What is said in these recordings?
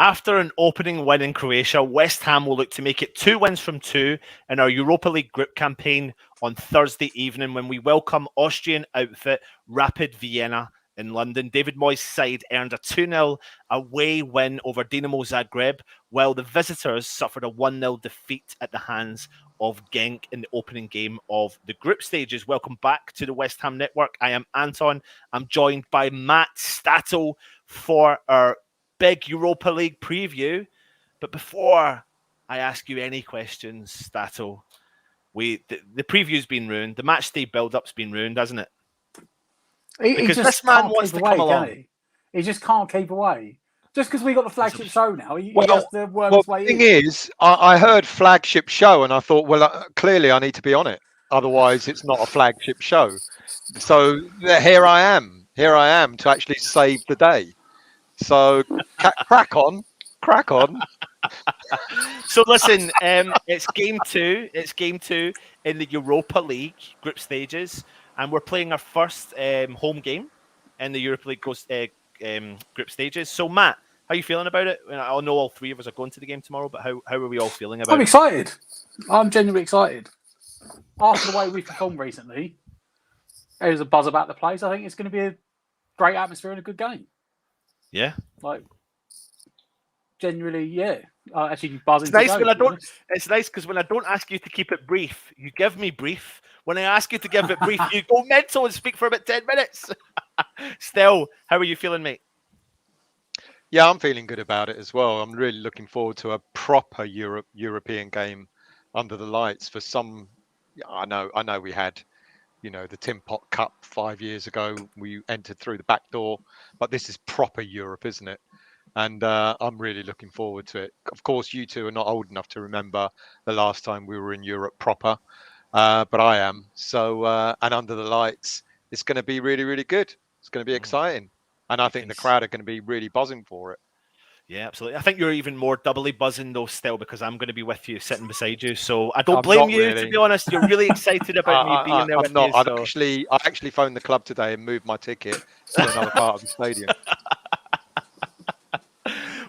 After an opening win in Croatia, West Ham will look to make it 2 wins from 2 in our Europa League group campaign on Thursday evening when we welcome Austrian outfit Rapid Vienna in London. David Moyes' side earned a 2-0 away win over Dinamo Zagreb, while the visitors suffered a 1-0 defeat at the hands of Genk in the opening game of the group stages. Welcome back to the West Ham Network. I am Anton. I'm joined by Matt Stato for our big Europa League preview. But before I ask you any questions, Stato, the preview's been ruined. The match day build-up's been ruined, hasn't it? Because this man wants to come along. He just can't keep away. Just because we got the flagship show now, he has to work his way in. The thing is, I heard flagship show and I thought, well, clearly I need to be on it. Otherwise, it's not a flagship show. So here I am to actually save the day. So crack on. So listen, it's game two. It's game 2 in the Europa League group stages, and we're playing our first home game in the Europa League group stages. So Matt, how are you feeling about it? I know all three of us are going to the game tomorrow, but how are we all feeling about it? I'm excited. I'm genuinely excited. After the way we've performed recently, there's a buzz about the place. I think it's going to be a great atmosphere and a good game. Yeah. Genuinely, yeah. Actually, buzzing. It's nice because when I don't ask you to keep it brief, you give me brief. When I ask you to give it brief, you go mental and speak for about 10 minutes. Still, how are you feeling, mate? Yeah, I'm feeling good about it as well. I'm really looking forward to a proper European game under the lights. For some, I know we had, the Tin Pot Cup 5 years ago. We entered through the back door, but this is proper Europe, isn't it? And I'm really looking forward to it. Of course, you two are not old enough to remember the last time we were in Europe proper, but I am. So, and under the lights, it's going to be really, really good. It's going to be exciting. And I think the crowd are going to be really buzzing for it. Yeah, absolutely. I think you're even more doubly buzzing though still because I'm going to be with you, sitting beside you. So I don't blame you, really. To be honest. You're really excited about me being there with you. I actually phoned the club today and moved my ticket to another part of the stadium.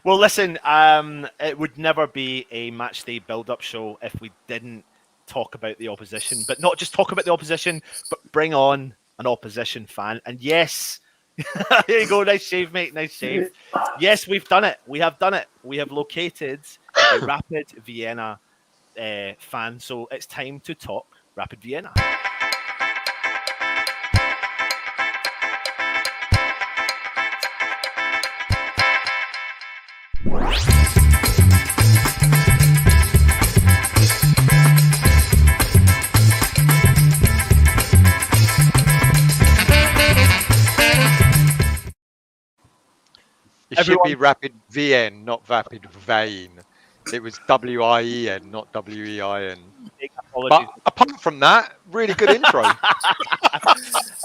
Well, listen, it would never be a match day build-up show if we didn't talk about the opposition. But not just talk about the opposition, but bring on an opposition fan. And yes, there you go. Nice shave, mate. Nice shave. Yes, we've done it. We have done it. We have located a Rapid Vienna fan. So it's time to talk Rapid Vienna. It should be Rapid Vienna, not Rapid Vein. It was W-I-E-N, not W-E-I-N. But apart from that, really good intro.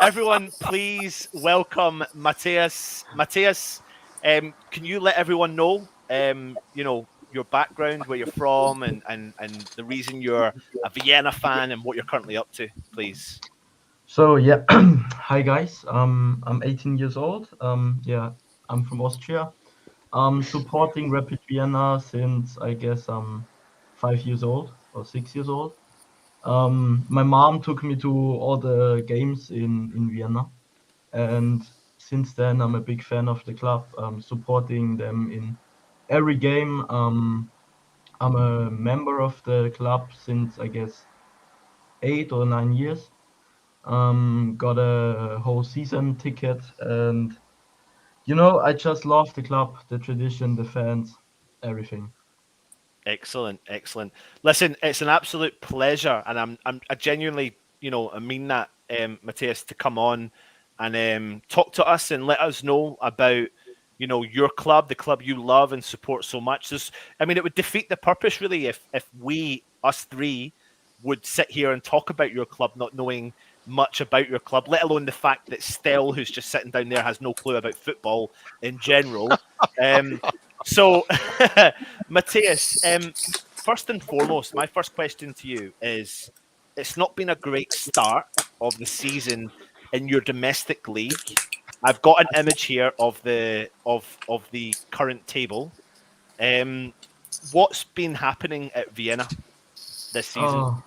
Everyone, please welcome Matthias. Matthias, can you let everyone know, your background, where you're from, and the reason you're a Vienna fan and what you're currently up to, please? So yeah, hi guys. I'm 18 years old. I'm from Austria. I'm supporting Rapid Vienna since I guess I'm 5 years old or 6 years old. My mom took me to all the games in Vienna, and since then I'm a big fan of the club. Supporting them in every game. I'm a member of the club since I guess 8 or 9 years. Got a whole season ticket, and I just love the club, the tradition, the fans, everything. Excellent. Listen, it's an absolute pleasure, and I genuinely, I mean that, Matthias, to come on and talk to us and let us know about, your club, the club you love and support so much. It would defeat the purpose really if us three, would sit here and talk about your club, not knowing much about your club, let alone the fact that Stell, who's just sitting down there, has no clue about football in general. So, Matthias, first and foremost, my first question to you is, it's not been a great start of the season in your domestic league. I've got an image here of the current table. What's been happening at Vienna this season?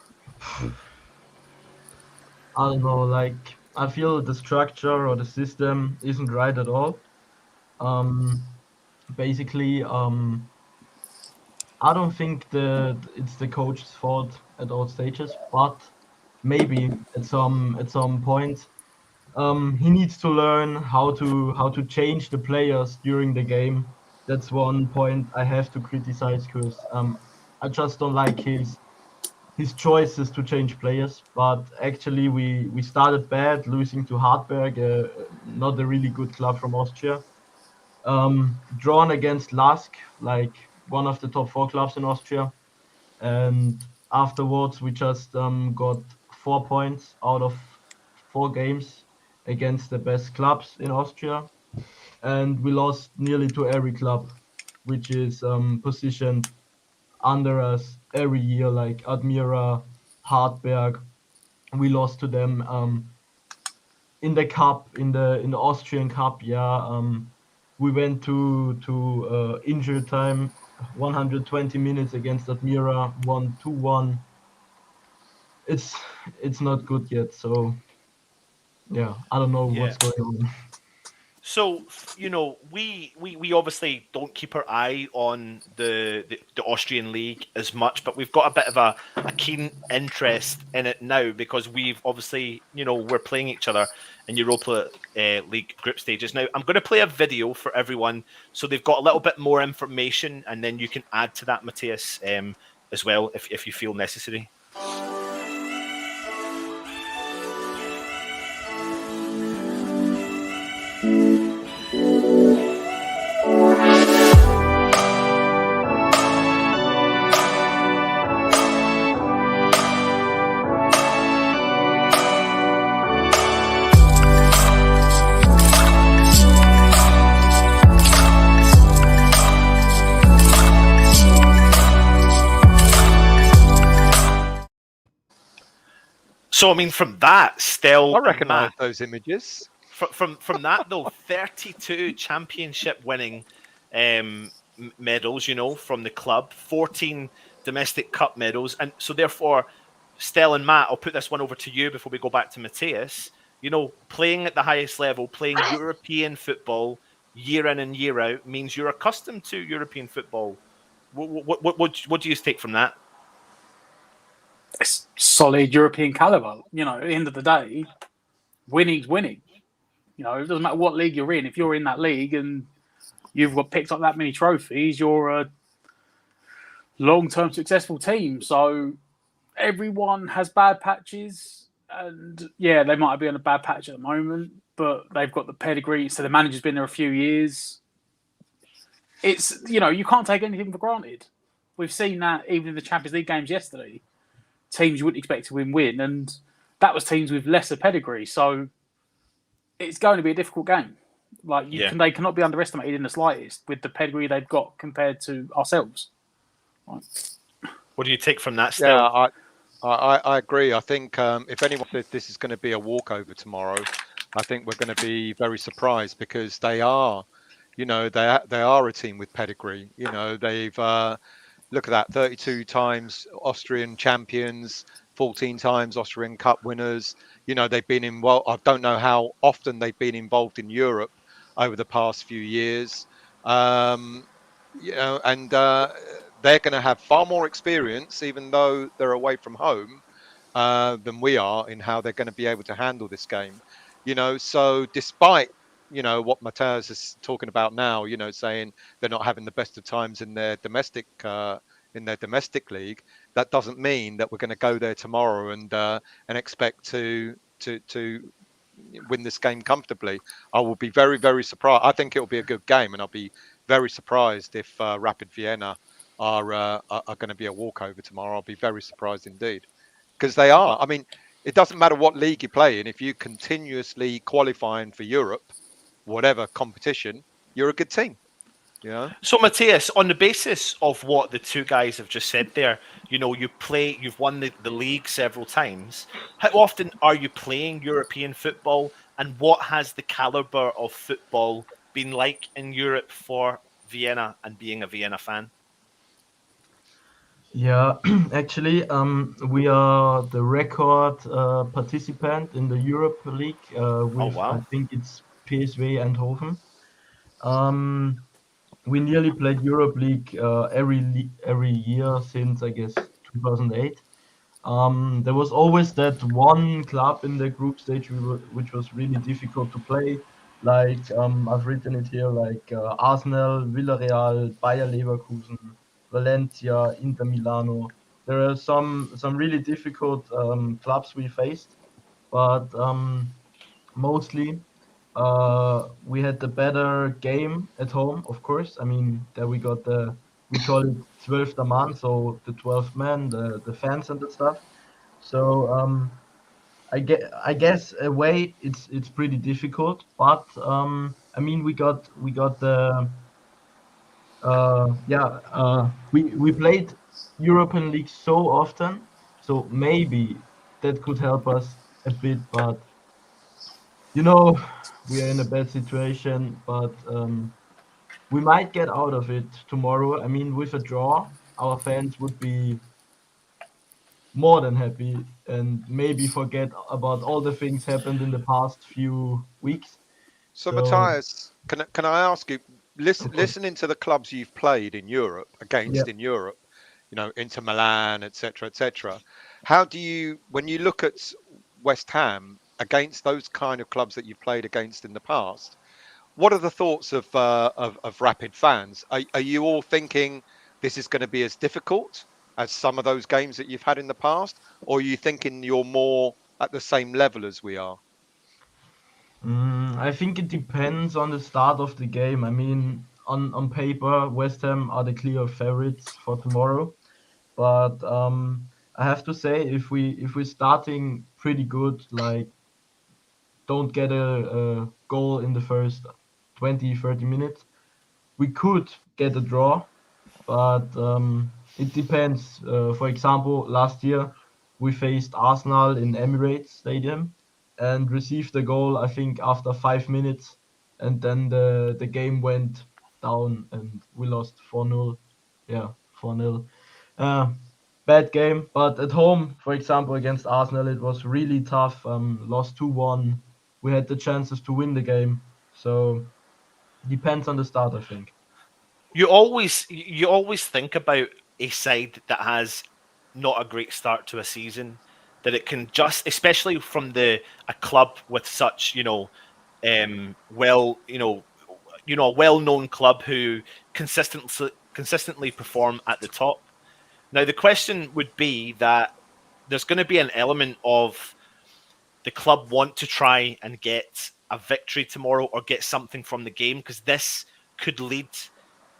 I don't know, like I feel the structure or the system isn't right at all. Basically, I don't think it's the coach's fault at all stages, but maybe at some point, he needs to learn how to change the players during the game. That's one point I have to criticize because I just don't like his choices to change players. But actually, we started bad, losing to Hartberg, not a really good club from Austria. Drawn against Lask, like one of the top 4 clubs in Austria, and afterwards we just got 4 points out of 4 games against the best clubs in Austria, and we lost nearly to every club which is positioned under us every year, like Admira, Hartberg. We lost to them in the cup, in the Austrian Cup. Yeah, we went to injury time, 120 minutes against Admira, 1-2-1. It's not good yet. So yeah, I don't know what's going on. So, we obviously don't keep our eye on the Austrian league as much, but we've got a bit of a keen interest in it now because we've obviously, we're playing each other in Europa League group stages. Now, I'm going to play a video for everyone so they've got a little bit more information, and then you can add to that, Matthias, as well, if you feel necessary. So, I mean, from that, still, I recognise those images. From that though, 32 championship winning medals, from the club, 14 domestic cup medals, and so therefore, Stel and Matt, I'll put this one over to you before we go back to Matthias. Playing at the highest level, playing European football year in and year out means you're accustomed to European football. What do you take from that? It's solid European caliber. At the end of the day, winning's winning. It doesn't matter what league you're in. If you're in that league and you've got picked up that many trophies, you're a long-term successful team. So everyone has bad patches, and yeah, they might be on a bad patch at the moment, but they've got the pedigree. So the manager's been there a few years. It's you can't take anything for granted. We've seen that even in the Champions League games yesterday. Teams you wouldn't expect to win, and that was teams with lesser pedigree. So it's going to be a difficult game. They cannot be underestimated in the slightest with the pedigree they've got compared to ourselves. Right. What do you take from that, Stel? Yeah, I agree. I think if anyone says this is going to be a walkover tomorrow, I think we're going to be very surprised because they are, they are a team with pedigree. They've look at that, 32 times Austrian champions, 14 times Austrian Cup winners. They've been in, I don't know how often they've been involved in Europe over the past few years. And they're going to have far more experience, even though they're away from home, than we are in how they're going to be able to handle this game. So despite what Matthias is talking about now, saying they're not having the best of times in their domestic league, that doesn't mean that we're going to go there tomorrow and expect to win this game comfortably. I will be very, very surprised. I think it will be a good game, and I'll be very surprised if Rapid Vienna are going to be a walkover tomorrow. I'll be very surprised indeed, because they are. I mean, it doesn't matter what league you play in. If you continuously qualifying for Europe, whatever competition, you're a good team. So Matthias, on the basis of what the two guys have just said there, you've won the league several times. How often are you playing European football, and what has the caliber of football been like in Europe for Vienna and being a Vienna fan? Yeah, actually, we are the record participant in the Europa League Oh with, I wow. think it's PSV Eindhoven. Um, we nearly played Europe League every year since I guess 2008. There was always that one club in the group stage which was really difficult to play. Like I've written it here, like Arsenal, Villarreal, Bayer Leverkusen, Valencia, Inter Milano. There are some really difficult clubs we faced, but mostly we had the better game at home, of course. I mean, there we got we call it 12th man, so the 12th man, the fans and the stuff. So I guess a way it's pretty difficult, but I mean we got the we played European League so often, so maybe that could help us a bit, but you know we are in a bad situation, but we might get out of it tomorrow. I mean, with a draw, our fans would be more than happy and maybe forget about all the things happened in the past few weeks. So So, Matthias, can I ask you, of course, listening to the clubs you've played in Europe yeah. against in Europe, you know, Inter Milan, etc., etc. How do you, when you look at West Ham against those kind of clubs that you've played against in the past? What are the thoughts of Rapid fans? Are you all thinking this is going to be as difficult as some of those games that you've had in the past, or are you thinking you're more at the same level as we are? I think it depends on the start of the game. I mean, on paper, West Ham are the clear favorites for tomorrow. But I have to say, if we're starting pretty good, like don't get a goal in the first 20, 30 minutes, we could get a draw, but it depends. For example, last year we faced Arsenal in Emirates Stadium and received a goal, I think, after 5 minutes, and then the game went down and we lost 4-0. Yeah, 4-0. Uh, Bad game, but at home, for example, against Arsenal, it was really tough. Lost 2-1. We had the chances to win the game, so depends on the start, I think. You always think about a side that has not a great start to a season, that it can just, especially from the a club with such, well, a well-known club who consistently perform at the top. Now the question would be that there's going to be an element of the club want to try and get a victory tomorrow or get something from the game, because this could lead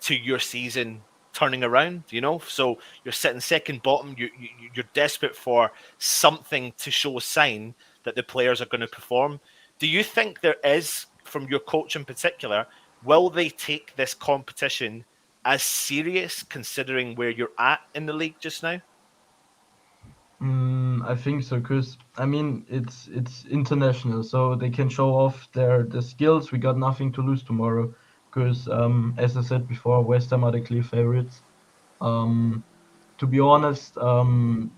to your season turning around. So you're sitting second bottom. You're desperate for something to show a sign that the players are going to perform. Do you think there is, from your coach in particular, will they take this competition as serious considering where you're at in the league just now? I think so, because I mean it's international, so they can show off their skills. We got nothing to lose tomorrow, because as I said before, West Ham are the clear favorites. Um, to be honest,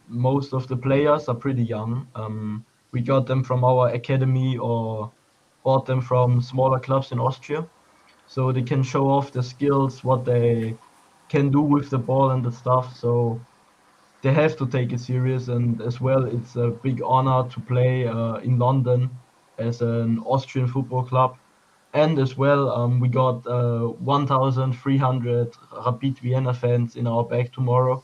most of the players are pretty young. We got them from our academy or bought them from smaller clubs in Austria, so they can show off their skills, what they can do with the ball and the stuff. So they have to take it serious. And as well, it's a big honor to play in London as an Austrian football club. And as well, we got 1,300 Rapid Vienna fans in our back tomorrow,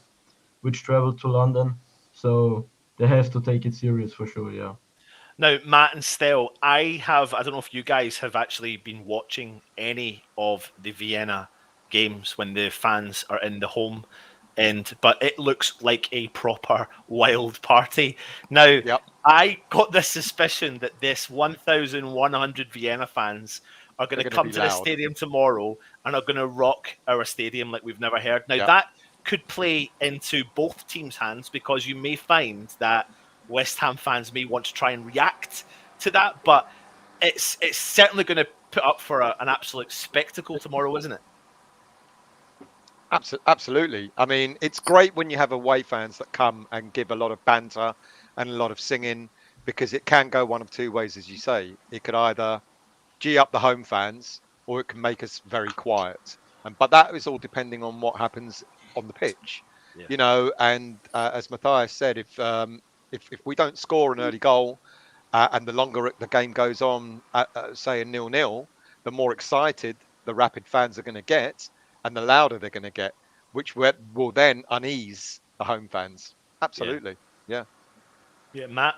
which travel to London. So they have to take it serious for sure. Yeah. Now, Matt and Stell, I don't know if you guys have actually been watching any of the Vienna games when the fans are in the home end, but it looks like a proper wild party. Now, Yep, I got the suspicion that this 1,100 Vienna fans are going they're to going to come be to the loud. stadium tomorrow and are going to rock our stadium like we've never heard. Now, Yep. that could play into both teams' hands, because you may find that West Ham fans may want to try and react to that, but it's certainly going to put up for an absolute spectacle tomorrow, isn't it? Absolutely. I mean, it's great when you have away fans that come and give a lot of banter and a lot of singing, because it can go one of two ways, as you say. It could either G up the home fans, or it can make us very quiet. But that is all depending on what happens on the pitch, Yeah. And as Matthias said, if we don't score an early goal, and the longer the game goes on, say a 0-0, the more excited the Rapid fans are going to get, and the louder they're going to get, which will then unease the home fans. Absolutely, yeah. Yeah, Matt.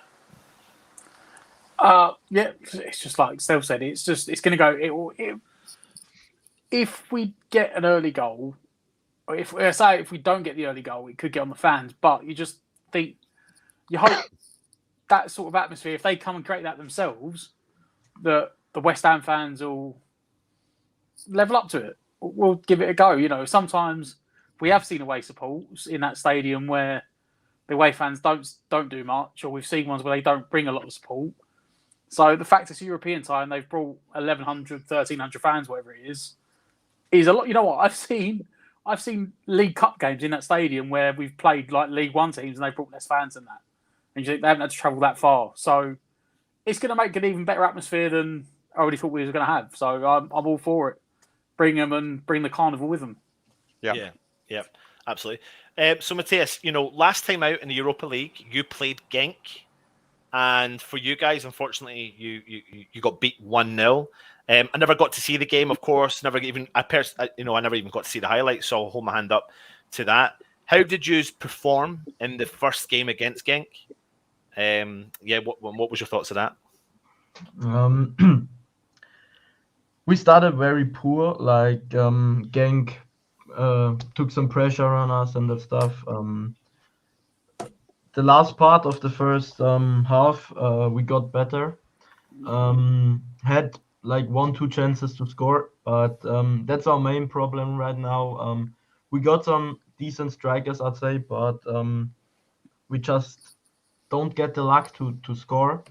Yeah, it's just like Stel said. It's going to go. If we get an early goal, or if we don't get the early goal, it could get on the fans. But you just think, you hope that sort of atmosphere, if they come and create that themselves, that the West Ham fans will level up to it. We'll give it a go. Sometimes we have seen away supports in that stadium where the away fans don't do much, or we've seen ones where they don't bring a lot of support. So the fact it's European time, they've brought 1,100, 1,300 fans, whatever it is a lot. You know what? I've seen League Cup games in that stadium where we've played like League One teams and they've brought less fans than that. And you think they haven't had to travel that far. So it's going to make an even better atmosphere than I already thought we were going to have. So I'm all for it. Bring them and bring the carnival with them. Yeah, absolutely. So Matthias, last time out in the Europa League, you played Genk, and for you guys, unfortunately, you got beat 1-0. I never got to see the game, of course. I never even got to see the highlights, so I'll hold my hand up to that. How did you perform in the first game against Genk? What was your thoughts of that? We started very poor. Like Genk took some pressure on us and that stuff. The last part of the first half, we got better. Had like 1-2 chances to score, but that's our main problem right now. We got some decent strikers, I'd say, but we just don't get the luck to score,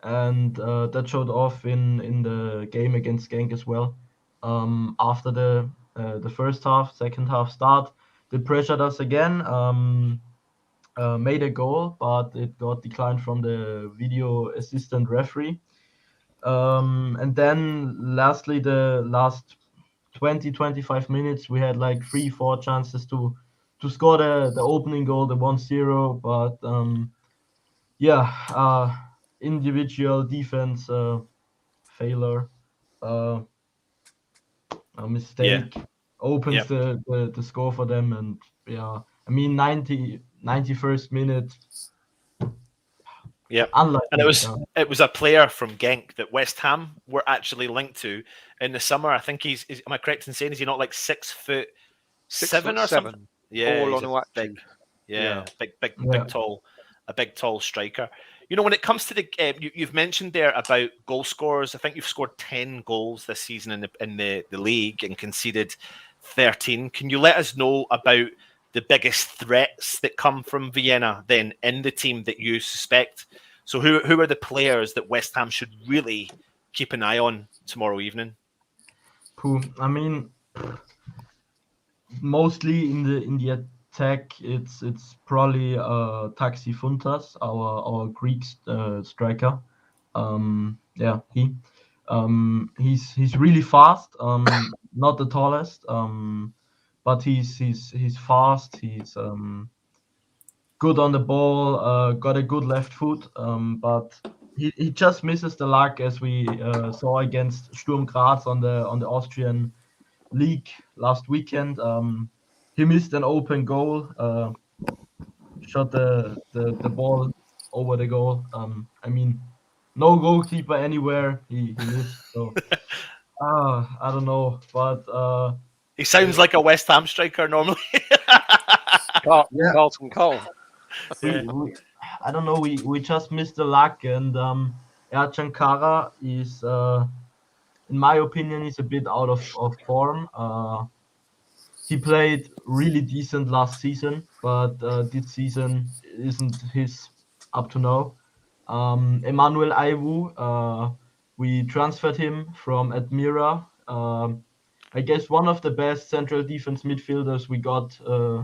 and that showed off in the game against Genk as well. After the first half, second half start, they pressured us again. Made a goal, but it got declined from the video assistant referee. And then lastly, the last 20-25 minutes, we had like 3-4 chances to score the opening goal, the 1-0, but individual defense failure, a mistake opens the score for them. And I mean 91st minute. Yeah, unlucky. And it was a player from Genk that West Ham were actually linked to in the summer. I think am I correct in saying, is he not like 6'7" or something? Yeah, he's a big, big tall striker. When it comes to the you've mentioned there about goal scorers. I think you've scored 10 goals this season in the league and conceded 13. Can you let us know about the biggest threats that come from Vienna then in the team that you suspect? So who are the players that West Ham should really keep an eye on tomorrow evening? I mean, mostly in the attack, it's probably Taxi Funtas, our Greek striker. He's really fast. Not the tallest, but he's fast. He's good on the ball. Got a good left foot. But he just misses the luck, as we saw against Sturm Graz on the Austrian league last weekend. He missed an open goal. Shot the ball over the goal. I mean, no goalkeeper anywhere. He missed. So I don't know, but he sounds like a West Ham striker normally. Carlton Cole. I don't know. We just missed the luck, and Ercan Kara is, in my opinion, is a bit out of form. He played really decent last season, but this season isn't his up to now. Emmanuel Aiwu, we transferred him from Admira. I guess one of the best central defense midfielders we got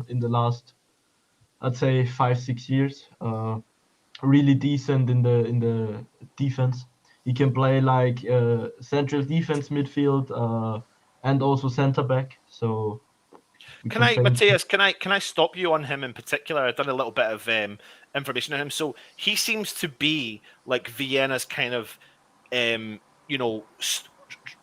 in the last, I'd say 5-6 years. Really decent in the defense. He can play like central defense midfield and also center back. So we Can can I, say Matthias? Can I stop you on him in particular? I've done a little bit of information on him. So he seems to be like Vienna's kind of, you know,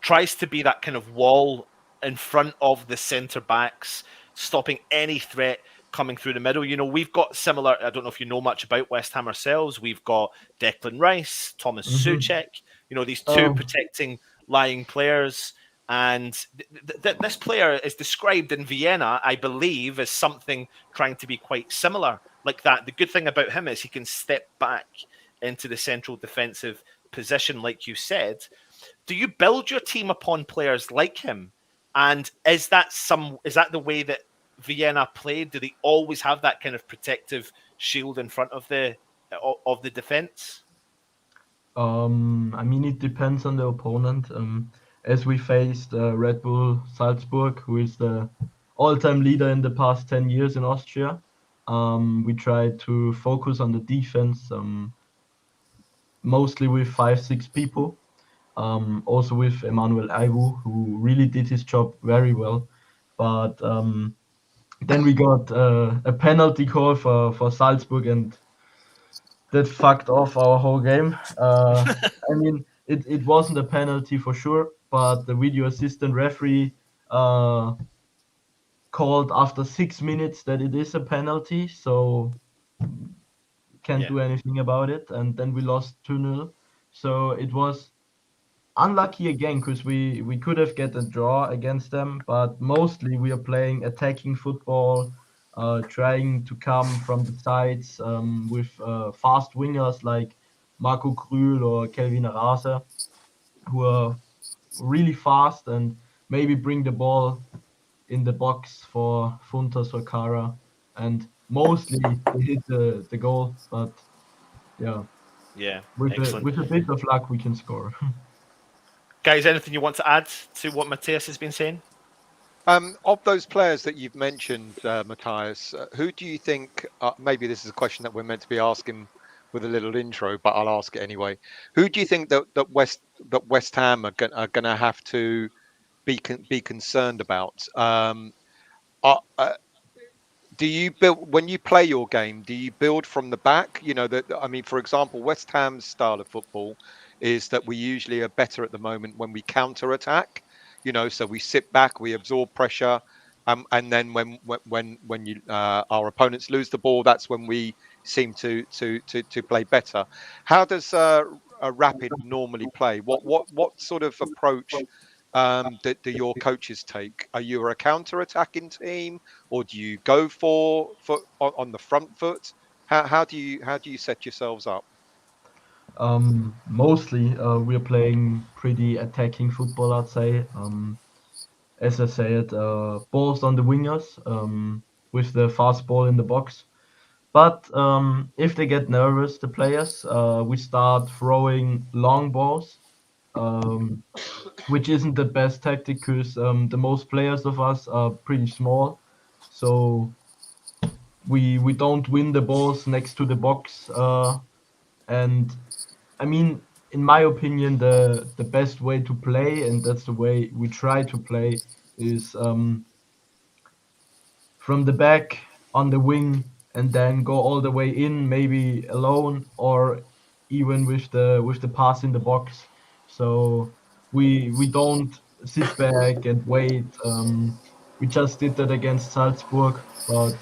tries to be that kind of wall in front of the centre backs, stopping any threat coming through the middle. You know, we've got similar. I don't know if you know much about West Ham ourselves. We've got Declan Rice, Thomas Mhm. Soucek. You know, these two Um, protecting lying players. And this player is described in Vienna, I believe, as something trying to be quite similar like that. The good thing about him is he can step back into the central defensive position, like you said. Do you build your team upon players like him? And is that the way that Vienna played? Do they always have that kind of protective shield in front of the defense? I mean, it depends on the opponent. As we faced Red Bull Salzburg, who is the all-time leader in the past 10 years in Austria, we tried to focus on the defense, mostly with 5-6 people. Also with Emmanuel Aiwu, who really did his job very well. But then we got a penalty call for Salzburg, and that fucked off our whole game. I mean, it wasn't a penalty for sure, but the video assistant referee uh, called after 6 minutes that it is a penalty, so can't Yeah, do anything about it. And then we lost 2-0. So it was unlucky again because we could have get a draw against them, but mostly we are playing attacking football, trying to come from the sides with fast wingers like Marco Krühl or Kelvin Rase, who are really fast and maybe bring the ball in the box for Funtas or Kara, and mostly they hit the goal, but yeah, yeah, with a excellent. with a bit of luck we can score. Guys, anything you want to add to what Matthias has been saying? Of those players that you've mentioned, Matthias, who do you think? Maybe this is a question that we're meant to be asking with a little intro, but I'll ask it anyway. Who do you think that West Ham are going to have to be concerned about? Are, do you build when you play your game? Do you build from the back? You know that I mean, for example, West Ham's style of football is that we usually are better at the moment when we counter attack. You know, so we sit back, we absorb pressure, and then when you our opponents lose the ball, that's when we seem to play better. How does a Rapid normally play? What sort of approach do your coaches take? Are you a counter attacking team, or do you go for on the front foot? How do you set yourselves up? Mostly, we're playing pretty attacking football, I'd say. As I said, balls on the wingers, with the fast ball in the box. But if they get nervous, the players, we start throwing long balls, um, which isn't the best tactic because the most players of us are pretty small. So we don't win the balls next to the box. And I mean, in my opinion, the best way to play, and that's the way we try to play, is from the back on the wing and then go all the way in, maybe alone or even with the pass in the box. So we don't sit back and wait. We just did that against Salzburg, but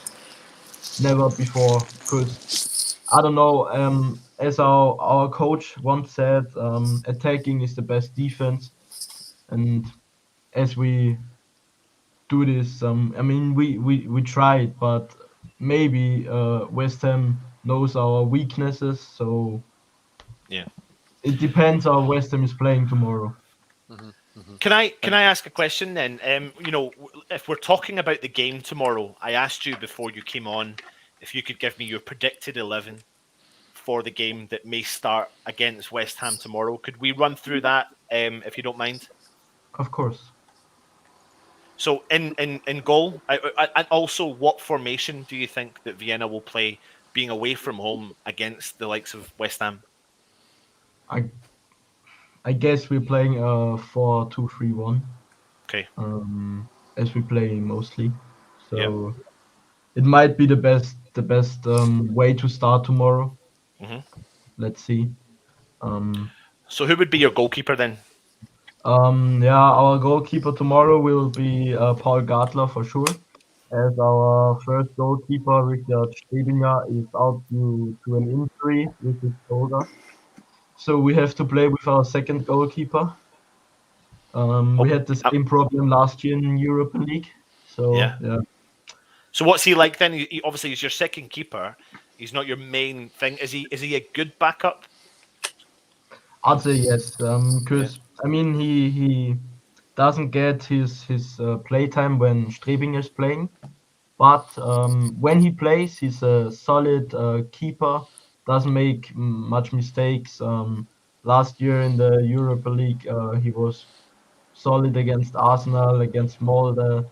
never before because I don't know. As our coach once said, attacking is the best defense, and as we do this, I mean, we tried, but maybe West Ham knows our weaknesses, so Yeah. it depends how West Ham is playing tomorrow. Hmm. Hmm. Can I ask a question then? You know, if we're talking about the game tomorrow, I asked you before you came on if you could give me your predicted 11 for the game that may start against West Ham tomorrow. Could we run through that, if you don't mind? Of course. So in goal, and also what formation do you think that Vienna will play, being away from home against the likes of West Ham? I I guess we're playing 4-2-3-1, Okay. as we play mostly. Yeah. So it might be the best way to start tomorrow. Hmm. Let's see. Um, So who would be your goalkeeper then? yeah, our goalkeeper tomorrow will be Paul Gartler for sure, as our first goalkeeper, Richard Strebinger, is out due to an injury with his shoulder. So we have to play with our second goalkeeper. Oh, We had the same problem last year in Europa League. yeah. So yeah, So what's he like then? Obviously, he's your second keeper. He's not your main thing. Is he a good backup? I'd say yes. Yeah. Because I mean he doesn't get his playtime when Strebinger is playing. But when he plays, he's a solid keeper. Doesn't make much mistakes. Last year in the Europa League, he was solid against Arsenal, against Molde.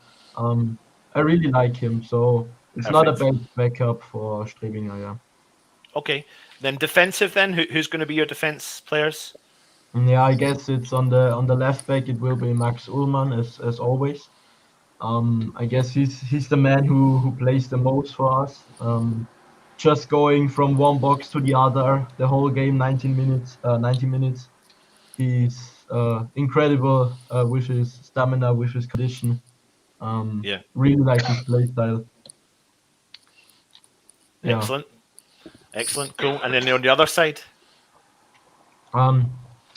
I really like him, so it's not a Perfect. bad backup for Strebinger. Yeah. Okay. Then defensive. Then who's going to be your defense players? Yeah, I guess it's on the left back. It will be Max Ullmann as always. I guess he's the man who plays the most for us. Just going from one box to the other, the whole game, 19 minutes, 90 minutes. He's incredible with his stamina, with his condition. Yeah. Really like his play style. Yeah. Excellent. Excellent. Cool. And then on the other side. Um,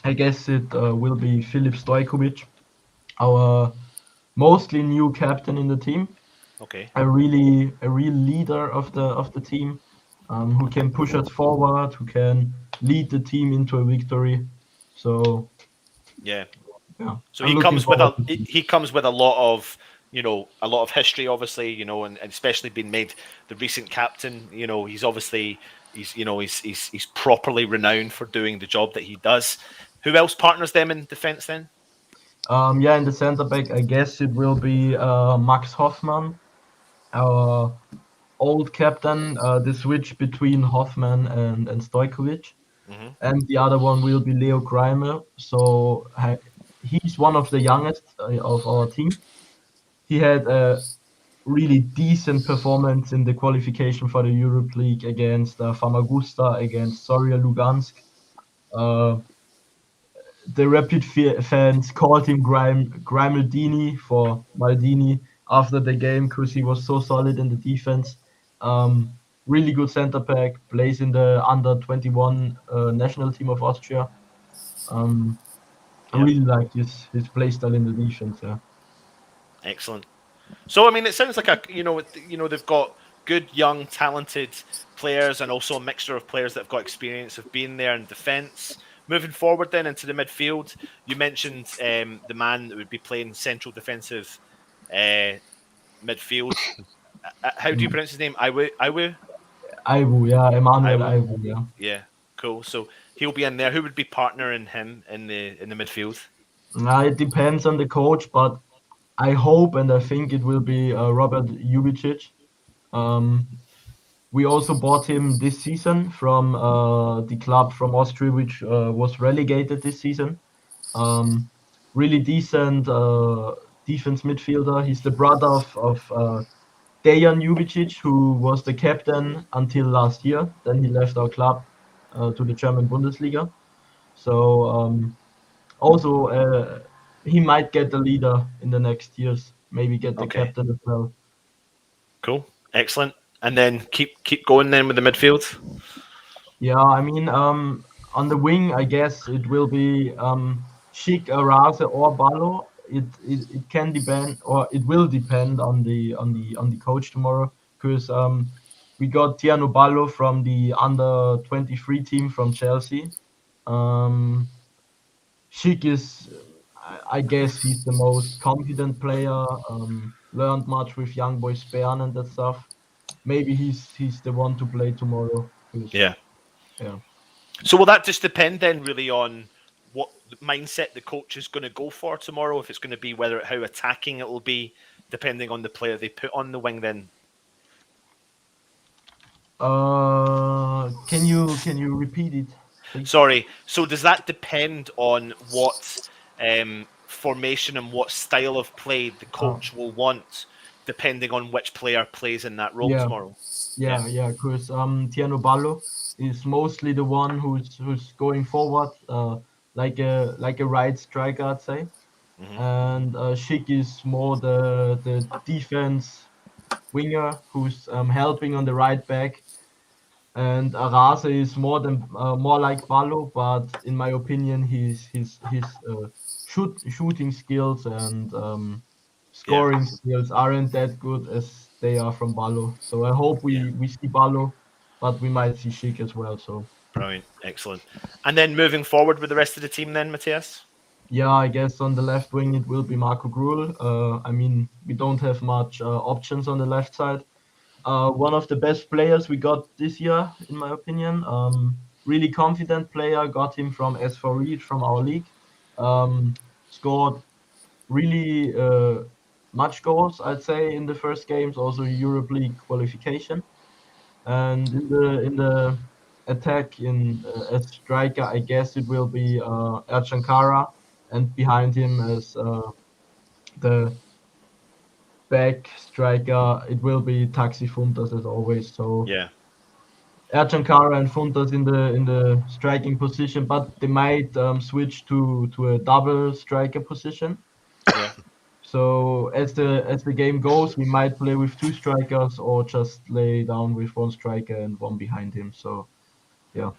I guess it will be Filip Stojkovic, our mostly new captain in the team. Okay. A real leader of the team, who can push us forward, who can lead the team into a victory. So Yeah. yeah, So I'm he looking comes with forward a to he it. he comes with a lot of a lot of history, obviously, and especially being made the recent captain. He's obviously he's properly renowned for doing the job that he does. Who else partners them in defence then? Yeah, in the center back, I guess it will be Max Hoffmann, our old captain. The switch between Hoffmann and Stojkovic, Hmm. and the other one will be Leo Greimer. So he's one of the youngest of our team. He had a really decent performance in the qualification for the Europe League against Famagusta, against Soria Lugansk. Uh, the Rapid fans called him Grimaldini for Maldini after the game because he was so solid in the defense. Really good center back, plays in the under 21 national team of Austria. Um, I Yeah, really like his play style in the defense. Yeah. excellent. So I mean, it sounds like they've got good, young, talented players, and also a mixture of players that have got experience of being there in defence. Moving forward, then into the midfield, you mentioned the man that would be playing central defensive uh, midfield. How do you Mm. pronounce his name? Iwu. Aiwu, yeah, Emmanuel Iwu. Aiwu, yeah. Yeah, cool. So he'll be in there. Who would be partnering him in the midfield? It depends on the coach, but I hope and I think it will be Robert Jubicic. Um, we also bought him this season from the club from Austria, which was relegated this season. Um, really decent defense midfielder. He's the brother of Dejan Jubicic, who was the captain until last year. Then he left our club to the German Bundesliga. So also he might get the leader in the next years. Maybe get the Okay, captain as well. cool, excellent. And then keep going then with the midfield. Yeah, I mean, on the wing, I guess it will be Schick, Arase, or Ballo. It can depend, or it will depend on the coach tomorrow, because we got Tiano Ballo from the under 23 team from Chelsea. Um, Schick is, I guess, he's the most confident player. Learned much with young boys Bern and that stuff. Maybe he's the one to play tomorrow, because Yeah. yeah. So will that just depend then really on what mindset the coach is going to go for tomorrow? If it's going to be how attacking it will be, depending on the player they put on the wing. Then Can you repeat it, please? sorry. So does that depend on what formation and what style of play the Uh, coach will want, depending on which player plays in that role yeah, tomorrow? yeah. Because Tiano Ballo is mostly the one who's going forward, like a right striker, I'd say. Hmm. And Schick is more the defense winger who's helping on the right back. And Arase is more like Ballo, but in my opinion, his shooting skills and Yeah, scoring skills aren't that good as they are from Ballo. So I hope yeah. we see Ballo, but we might see Schick as well. So Brilliant, excellent. And then moving forward with the rest of the team, then Matthias. yeah, I guess on the left wing it will be Marco Gruel. I mean, we don't have much options on the left side. One of the best players we got this year, in my opinion. Really confident player. Got him from S4 Reach from our league. Scored really much goals, I'd say, in the first games. Also Europe League qualification. And in the attack as striker, I guess it will be Ercan Kara, and behind him as the back striker, it will be Taxi Funtas as always. So Yeah, Ercan Kara and Funtas in the striking position, but they might switch to a double striker position. yeah. So as the game goes, we might play with two strikers or just lay down with one striker and one behind him. So yeah,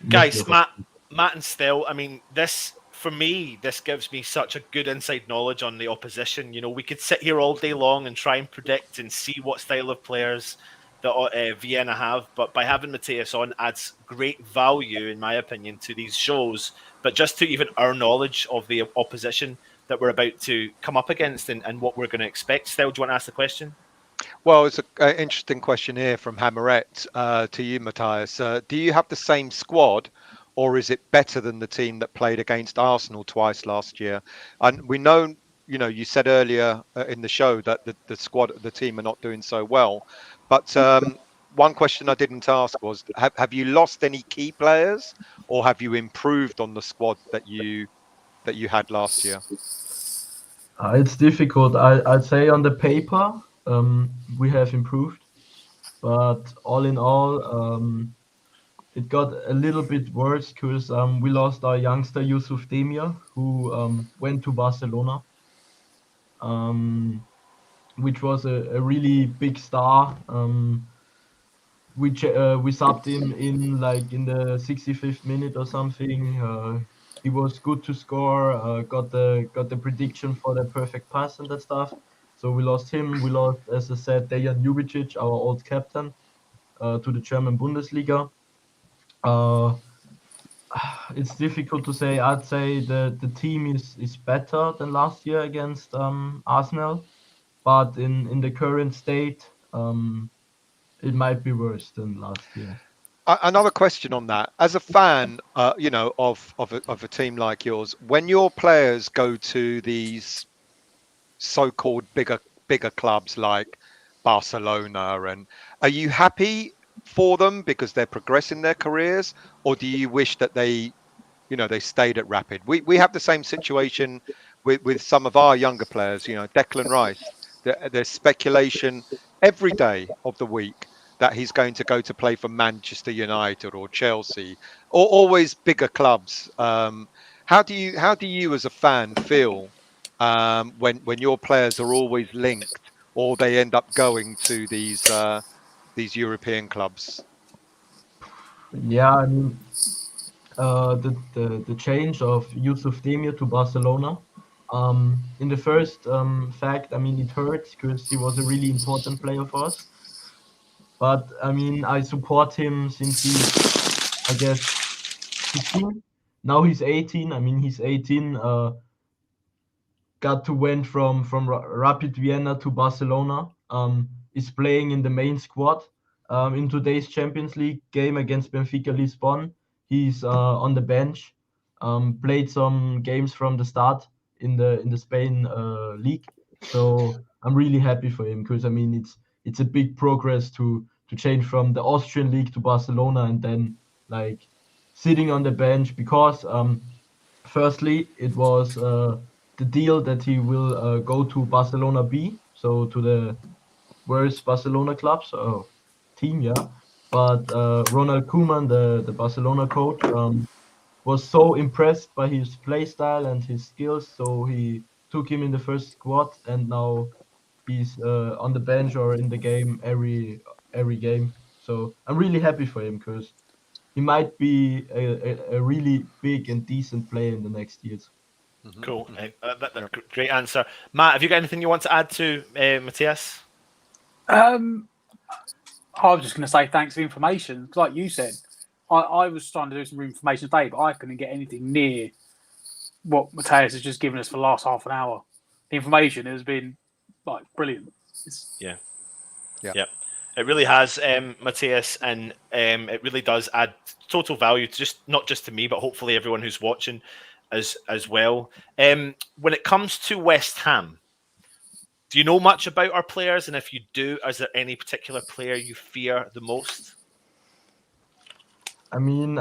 mostly Guys, about. Matt and Stell, I mean, this for me, this gives me such a good inside knowledge on the opposition. You know, we could sit here all day long and try and predict and see what style of players that Vienna have, but by having Matthias on adds great value, in my opinion, to these shows. But just to even our knowledge of the opposition that we're about to come up against and what we're going to expect. Stell, do you want to ask the question? Well, it's an interesting question here from Hammerette to you, Matthias. Do you have the same squad, or is it better than the team that played against Arsenal twice last year? And we know, you said earlier in the show that the team are not doing so well. But one question I didn't ask was, have you lost any key players, or have you improved on the squad that you had last year? It's difficult. I'd say on the paper, we have improved, but all in all, it got a little bit worse because we lost our youngster Yusuf Demir, who went to Barcelona, um, which was a really big star. We subbed him in like in the 65th minute or something. He was good to score. Got the prediction for the perfect pass and that stuff. So we lost him. We lost, as I said, Dejan Ljubicic, our old captain, to the German Bundesliga. Uh, it's difficult to say. I'd say the team is better than last year against Arsenal, but in the current state, it might be worse than last year. Another question on that: as a fan, of a team like yours, when your players go to these so-called bigger clubs like Barcelona, and are you happy for them because they're progressing their careers, or do you wish that they stayed at Rapid? We have the same situation with some of our younger players. Declan Rice. There's speculation every day of the week that he's going to go to play for Manchester United or Chelsea, or always bigger clubs. How do you as a fan feel when your players are always linked, or they end up going to these European clubs? Yeah, I mean, the change of Yusuf Demir to Barcelona. In the first fact, I mean, it hurts because he was a really important player for us. But I mean, I support him since he's, I guess, 16. Now he's 18. I mean, he's 18. Got to went from Rapid Vienna to Barcelona. Is playing in the main squad. In today's Champions League game against Benfica Lisbon, he's on the bench. played some games from the start in the Spain league. So I'm really happy for him because I mean it's a big progress to change from the Austrian league to Barcelona and then like sitting on the bench because firstly it was the deal that he will go to Barcelona B, so to the worst Barcelona clubs team, yeah. But Ronald Koeman, the Barcelona coach, was so impressed by his play style and his skills, so he took him in the first squad, and now he's on the bench or in the game every game. So I'm really happy for him because he might be a really big and decent player in the next years. Cool. Yep. Great answer. Matt, have you got anything you want to add to Matthias? I was just going to say thanks for the information. Like you said, I was trying to do some information today, but I couldn't get anything near what Matthias has just given us for the last half an hour. The information has been like brilliant. Yeah. Yeah. Yep. It really has, Matthias, and it really does add total value to not just to me, but hopefully everyone who's watching as well. When it comes to West Ham, do you know much about our players? And if you do, is there any particular player you fear the most? I mean,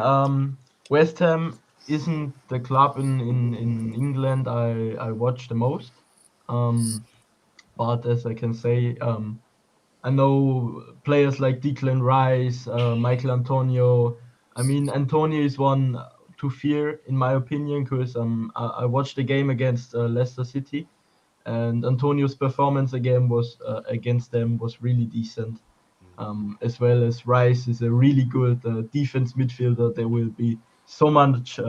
West Ham isn't the club in England I watch the most. Um, but as I can say, I know players like Declan Rice, Michael Antonio. I mean, Antonio is one to fear in my opinion because I watched the game against Leicester City, and Antonio's performance against them was really decent. As well as Rice is a really good defense midfielder. There will be so much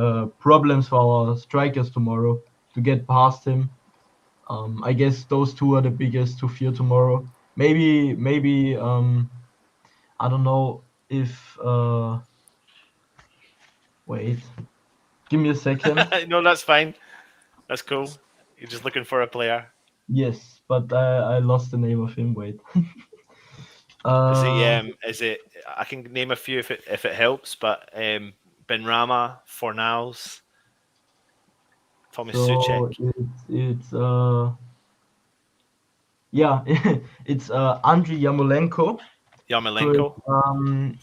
problems for our strikers tomorrow to get past him. I guess those two are the biggest to fear tomorrow. Maybe I don't know if wait, give me a second. No, that's fine. That's cool. You're just looking for a player. Yes, but I lost the name of him. Wait. Is he? uh, Is it? I can name a few if it helps, but Benrahma, Fornals, Thomas so Suchek, it's yeah, it's Andriy Yarmolenko. 'Cause, Yarmolenko.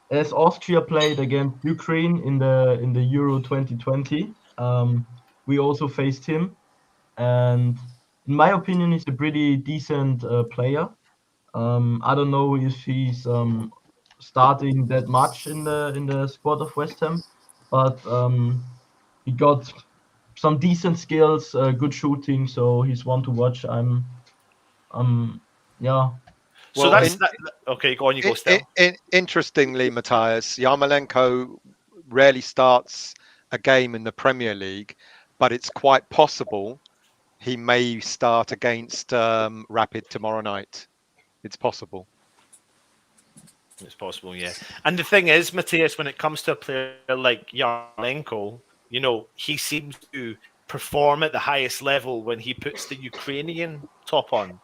as Austria played against Ukraine in the Euro 2020, we also faced him, and in my opinion, he's a pretty decent player. I don't know if he's starting that much in the squad of West Ham, but he got some decent skills, good shooting, so he's one to watch. Yeah. So Well, that's that. Okay, go on. You go, Stel. interestingly, Matthias, Yarmolenko rarely starts a game in the Premier League, but it's quite possible he may start against Rapid tomorrow night. It's possible. It's possible, yeah. And the thing is, Matthias, when it comes to a player like Yarmolenko, he seems to perform at the highest level when he puts the Ukrainian top on.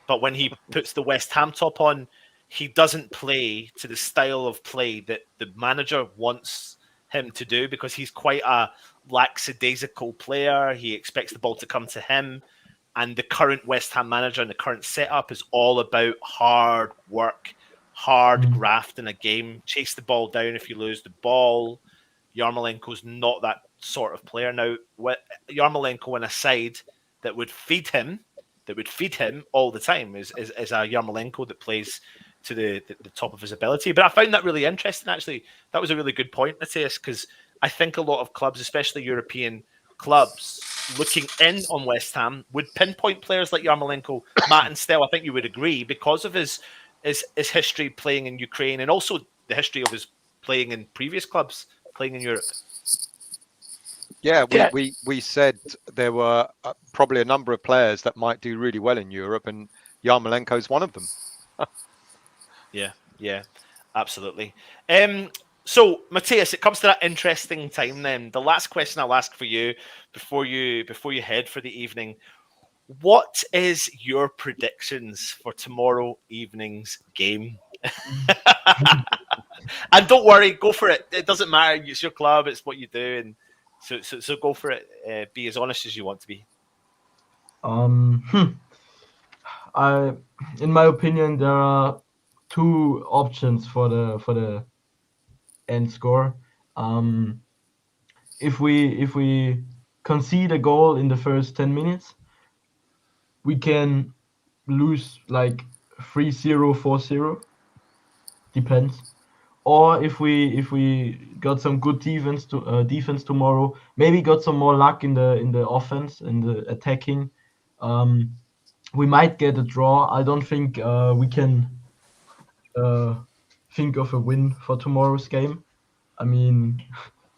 But when he puts the West Ham top on, he doesn't play to the style of play that the manager wants him to do because he's quite a lackadaisical player. He expects the ball to come to him. And the current West Ham manager and the current setup is all about hard work, hard graft in a game. Chase the ball down if you lose the ball. Yarmolenko's not that sort of player. Now, Yarmolenko in a side that would feed him all the time is a Yarmolenko that plays to the top of his ability. But I found that really interesting, actually. That was a really good point, Matthias, because I think a lot of clubs, especially European clubs, looking in on West Ham would pinpoint players like Yarmolenko. Matt and Stel, I think you would agree, because of his history playing in Ukraine and also the history of his playing in previous clubs, playing in Europe. Yeah, we said there were probably a number of players that might do really well in Europe, and Yarmolenko is one of them. Yeah, absolutely. So, Matthias, it comes to that interesting time then. The last question I'll ask for you before you head for the evening. What is your predictions for tomorrow evening's game? And don't worry, go for it. It doesn't matter. It's your club. It's what you do. And So go for it. Be as honest as you want to be. I, in my opinion, there are two options for the end score. If we concede a goal in the first 10 minutes, we can lose like 3-0, 4-0, depends. Or if we got some good defense tomorrow, maybe got some more luck in the offense, in the attacking, we might get a draw. I don't think we can think of a win for tomorrow's game. I mean,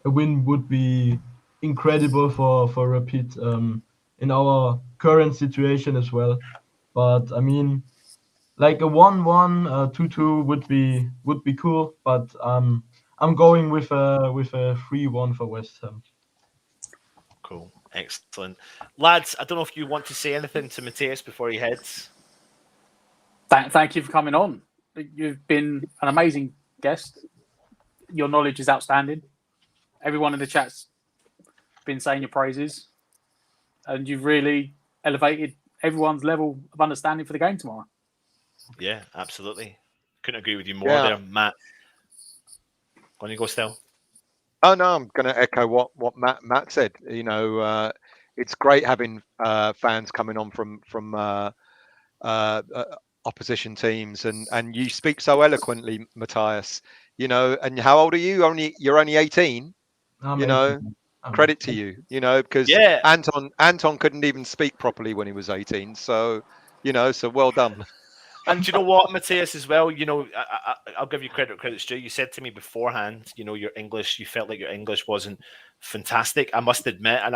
a win would be incredible for Rapid in our current situation as well. But I mean, like a 1-1, 2-2 would be cool. But I'm going with a 3-1 for West Ham. Cool, excellent, lads. I don't know if you want to say anything to Matthias before he heads. Thank you for coming on. You've been an amazing guest. Your knowledge is outstanding. Everyone in the chat's been saying your praises, and you've really elevated everyone's level of understanding for the game tomorrow. Yeah, absolutely. Couldn't agree with you more Yeah. there, Matt. Going to go still? Oh no, I'm going to echo what Matt said. You know, it's great having fans coming on from opposition teams, and you speak so eloquently, Matthias. You know, and how old are you? You're only 18. I'm You know, 18. credit to you. You know, because Yeah. Anton couldn't even speak properly when he was 18. So, you know, so well done. And do you know what, Matthias, as well? You know, I'll give you credit's due. You said to me beforehand, you know, your English, you felt like your English wasn't fantastic. I must admit, and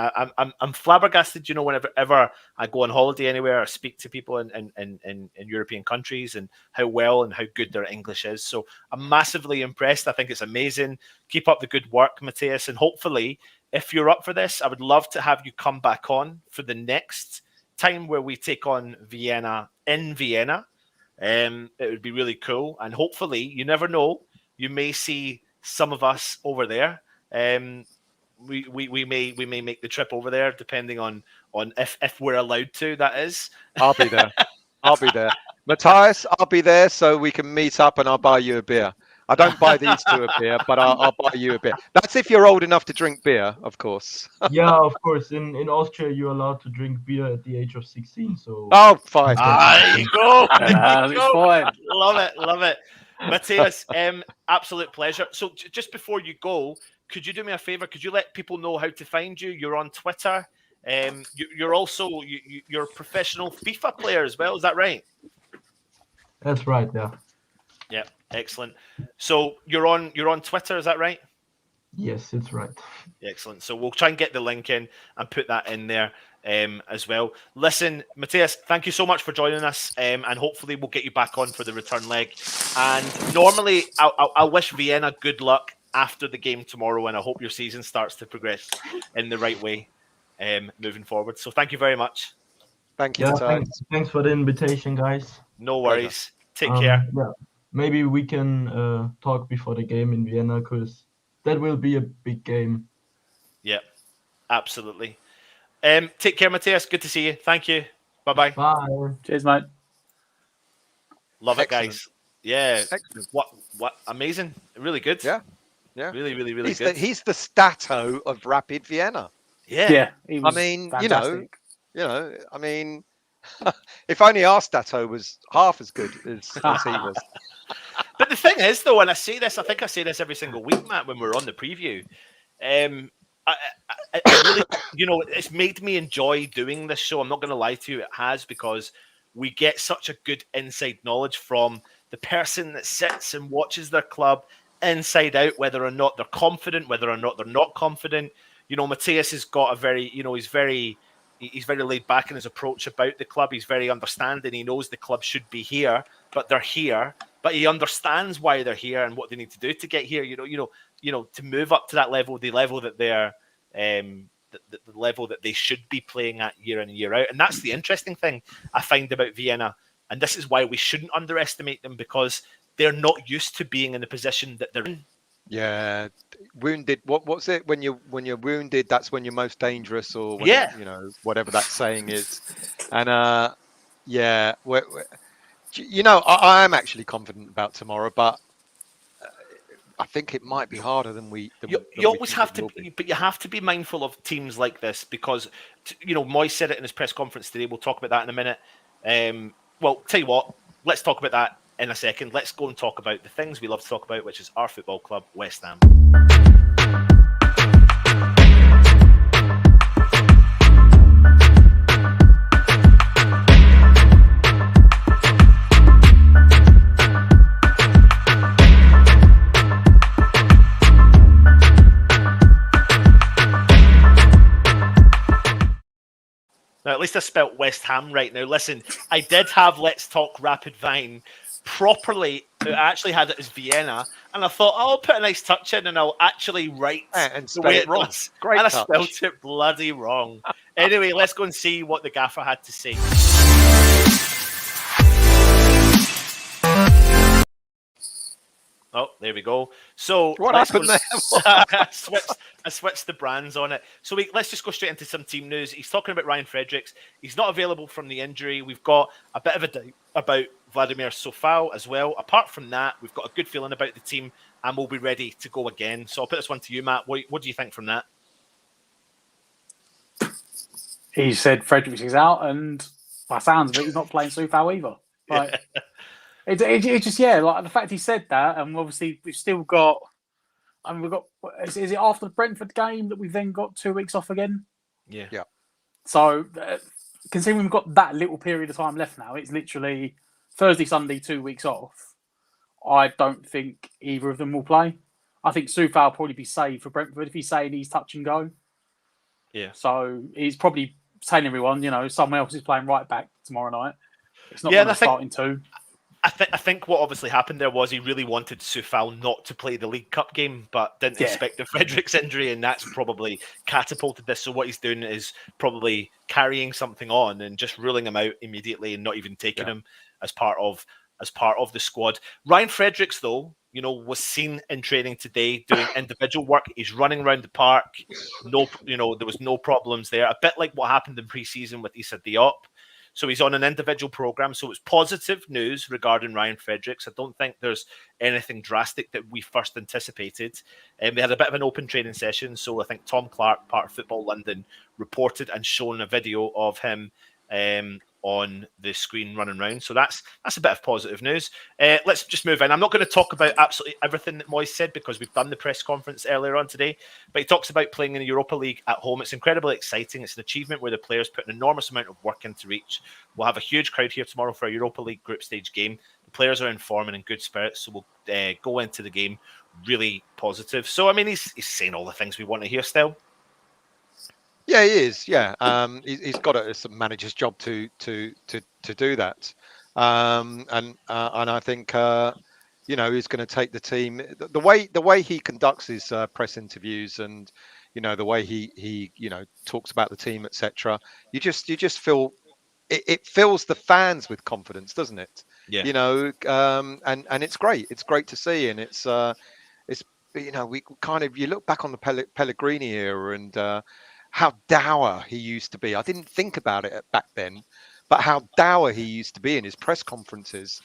I'm flabbergasted. You know, whenever I go on holiday anywhere or speak to people in European countries, and how well and how good their English is. So I'm massively impressed. I think it's amazing. Keep up the good work, Matthias, and hopefully, if you're up for this, I would love to have you come back on for the next time where we take on Vienna in Vienna. It would be really cool, and hopefully, you never know, you may see some of us over there. We may make the trip over there, depending on if we're allowed to. That is. I'll be there. I'll be there. Matthias, I'll be there so we can meet up and I'll buy you a beer. I don't buy these two a beer, but I'll buy you a beer. That's if you're old enough to drink beer, of course. Yeah, of course. In Austria, you're allowed to drink beer at the age of 16. So Oh, fine. There you go. There you It's go. fine. Love it. Matthias, absolute pleasure. So just before you go, could you do me a favor? Could you let people know how to find you? You're on Twitter. You're also you're a professional FIFA player as well. Is that right? that's right. Yeah. Yeah, excellent. So you're on Twitter. Is that right? Yes, it's right. Excellent. So we'll try and get the link in and put that in there as well. Listen, Matthias, thank you so much for joining us, and hopefully we'll get you back on for the return leg. And normally, I'll wish Vienna good luck after the game tomorrow, and I hope your season starts to progress in the right way moving forward. So thank you very much. Thank you, Yeah, Matthias. thanks for the invitation, guys. No worries. Take care. Yeah, maybe we can talk before the game in Vienna, because that will be a big game. Yeah, absolutely. Take care, Matthias. Good to see you. Thank you. Bye-bye. Bye. Cheers, mate. Love it, Excellent. guys. Yeah. Excellent. What amazing. Really good. Yeah. Yeah. Really He's good. he's the Stato of Rapid Vienna. Yeah. He was mean, fantastic. I mean, if only our Stato was half as good as he was. But the thing is, though, and I think I say this every single week, Matt, when we're on the preview, I really, it's made me enjoy doing this show. I'm not going to lie to you, it has, because we get such a good inside knowledge from the person that sits and watches their club inside out, whether or not they're confident, whether or not they're not confident. You know, Matthias has got a very, he's very laid back in his approach about the club. He's very understanding. He knows the club should be here, but they're here. But he understands why they're here and what they need to do to get here. To move up to that level, the level that they're, the level that they should be playing at year in and year out. And that's the interesting thing I find about Vienna. And this is why we shouldn't underestimate them, because they're not used to being in the position that they're in. Yeah, wounded. What's it when you're wounded? That's when you're most dangerous, or when Yeah. whatever that saying is. And yeah, I am actually confident about tomorrow, but I think it might be harder than we You we always think it have to, will be. but you have to be mindful of teams like this because, Moyes said it in his press conference today. We'll talk about that in a minute. Well, tell you what, let's talk about that in a second. Let's go and talk about the things we love to talk about, which is our football club, West Ham. Now, at least I spelt West Ham right. Now, listen, I did have Let's Talk Rapid Vine properly. I actually had it as Vienna, and I thought, I'll put a nice touch in and I'll actually write And the spell way it it wrong. does. Great and I touch. spelt it bloody wrong. Anyway, let's go and see what the gaffer had to say. Oh, there we go. So What happened there? I switched the brands on it. So let's just go straight into some team news. He's talking about Ryan Fredericks. He's not available from the injury. We've got a bit of a doubt about Vladimir Sofal as well. Apart from that, we've got a good feeling about the team and we'll be ready to go again. So I'll put this one to you, Matt. What do you think from that? He said Fredericks is out, and by sounds of it, he's not playing Sufal either. Like, it just, like the fact he said that, and obviously we've still got. I mean, we've got. Is it after the Brentford game that we've then got 2 weeks off again? Yeah. So, considering we've got that little period of time left now, it's literally Thursday, Sunday, 2 weeks off. I don't think either of them will play. I think Sufal will probably be saved for Brentford if he's saying he's touch and go. Yeah. So he's probably telling everyone, someone else is playing right back tomorrow night. It's not starting two. I think what obviously happened there was he really wanted Sufal not to play the League Cup game, but didn't expect the Fredericks injury, and that's probably catapulted this. So what he's doing is probably carrying something on and just ruling him out immediately and not even taking him as part of the squad. Ryan Fredericks, though, was seen in training today doing individual work. He's running around the park. No, there was no problems there. A bit like what happened in pre-season with Issa Diop. So he's on an individual program. So it's positive news regarding Ryan Fredericks. I don't think there's anything drastic that we first anticipated. We had a bit of an open training session. So I think Tom Clark, part of Football London, reported and shown a video of him on the screen running around. So that's a bit of positive news. Let's just move in. I'm not going to talk about absolutely everything that Moyes said because we've done the press conference earlier on today, but he talks about playing in the Europa League at home. It's incredibly exciting. It's an achievement where the players put an enormous amount of work into reach. We'll have a huge crowd here tomorrow for a Europa League group stage game. The players are in form and in good spirits, so we'll go into the game really positive. So, I mean, he's saying all the things we want to hear still. Yeah, he is. Yeah, he's got it as a manager's job to do that, and I think he's going to take the team. The way he conducts his press interviews, and the way he talks about the team, etc. You just feel it fills the fans with confidence, doesn't it? Yeah. And it's great. It's great to see, and it's we kind of you look back on the Pellegrini era and. How dour he used to be. I didn't think about it back then, but how dour he used to be in his press conferences,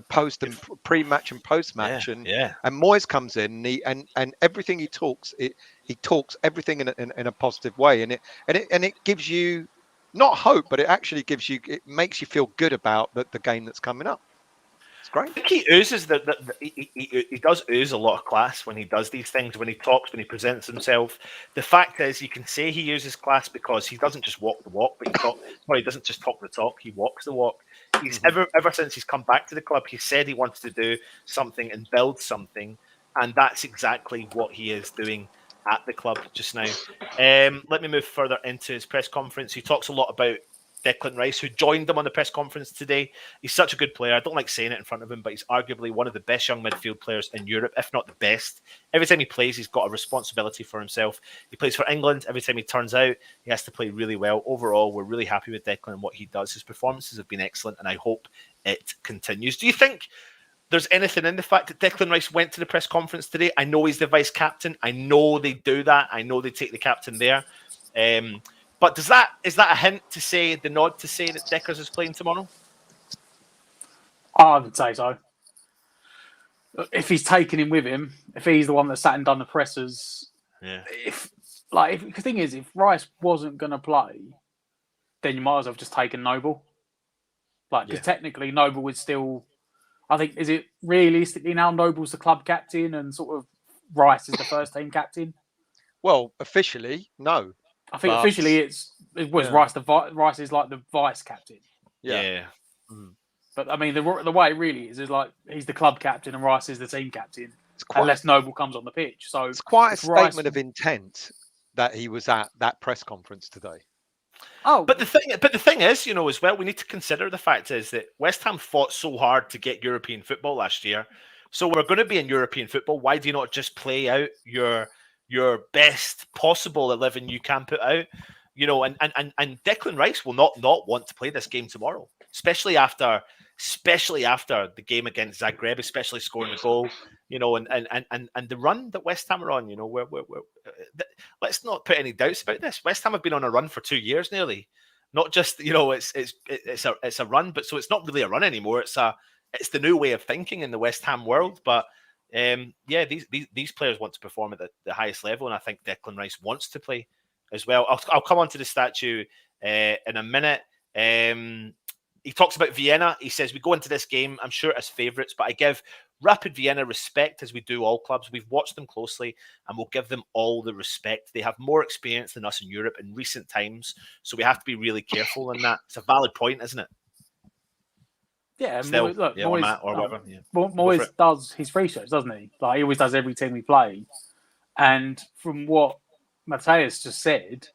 post and pre-match and post-match. And Moyes comes in and everything he talks, he talks everything in a positive way. And it gives you not hope, but it makes you feel good about the game that's coming up. It's great. I think he oozes he does ooze a lot of class when he does these things, when he talks, when he presents himself. The fact is, you can say he uses class because he doesn't just walk the walk, but he doesn't just talk the talk, he walks the walk. He's ever since he's come back to the club, he said he wants to do something and build something, and that's exactly what he is doing at the club just now. Let me move further into his press conference. He talks a lot about Declan Rice, who joined him on the press conference today. He's such a good player. I don't like saying it in front of him, but he's arguably one of the best young midfield players in Europe, if not the best. Every time he plays, he's got a responsibility for himself. He plays for England. Every time he turns out, he has to play really well. Overall, we're really happy with Declan and what he does. His performances have been excellent, and I hope it continues. Do you think there's anything in the fact that Declan Rice went to the press conference today. I know he's the vice captain. I know they do that. I know they take the captain there. But is that a hint to say, the nod to say that Deckers is playing tomorrow? I would say so. If he's taken him with him, if he's the one that sat and done the pressers, If the thing is, if Rice wasn't going to play, then you might as well have just taken Noble. Because technically Noble would still. I think, is it realistically now Noble's the club captain and sort of Rice is the first team captain? Well, officially, no. I think officially it was Rice. Rice is like the vice captain. Yeah. But I mean, the way it really is like he's the club captain and Rice is the team captain, unless Noble comes on the pitch. So it's quite a statement of intent that he was at that press conference today. Oh, but the thing is, as well, we need to consider the fact is that West Ham fought so hard to get European football last year. So we're going to be in European football. Why do you not just play out your best possible 11 you can put out? And Declan Rice will not want to play this game tomorrow, especially after the game against Zagreb, especially scoring a goal. And the run that West Ham are on, let's not put any doubts about this. West Ham have been on a run for 2 years nearly. Not just, it's a run, but so it's not really a run anymore. It's the new way of thinking in the West Ham world. But these players want to perform at the highest level, and I think Declan Rice wants to play as well. I'll come on to the statue in a minute. He talks about Vienna. He says, we go into this game, I'm sure, as favourites, but I give Rapid Vienna respect as we do all clubs. We've watched them closely and we'll give them all the respect. They have more experience than us in Europe in recent times, so we have to be really careful in that. It's a valid point, isn't it? Yeah, Still, look, Moyes, Matt or whatever. Moyes does his research, doesn't he? Like he always does every team we play. And from what Mateus just said,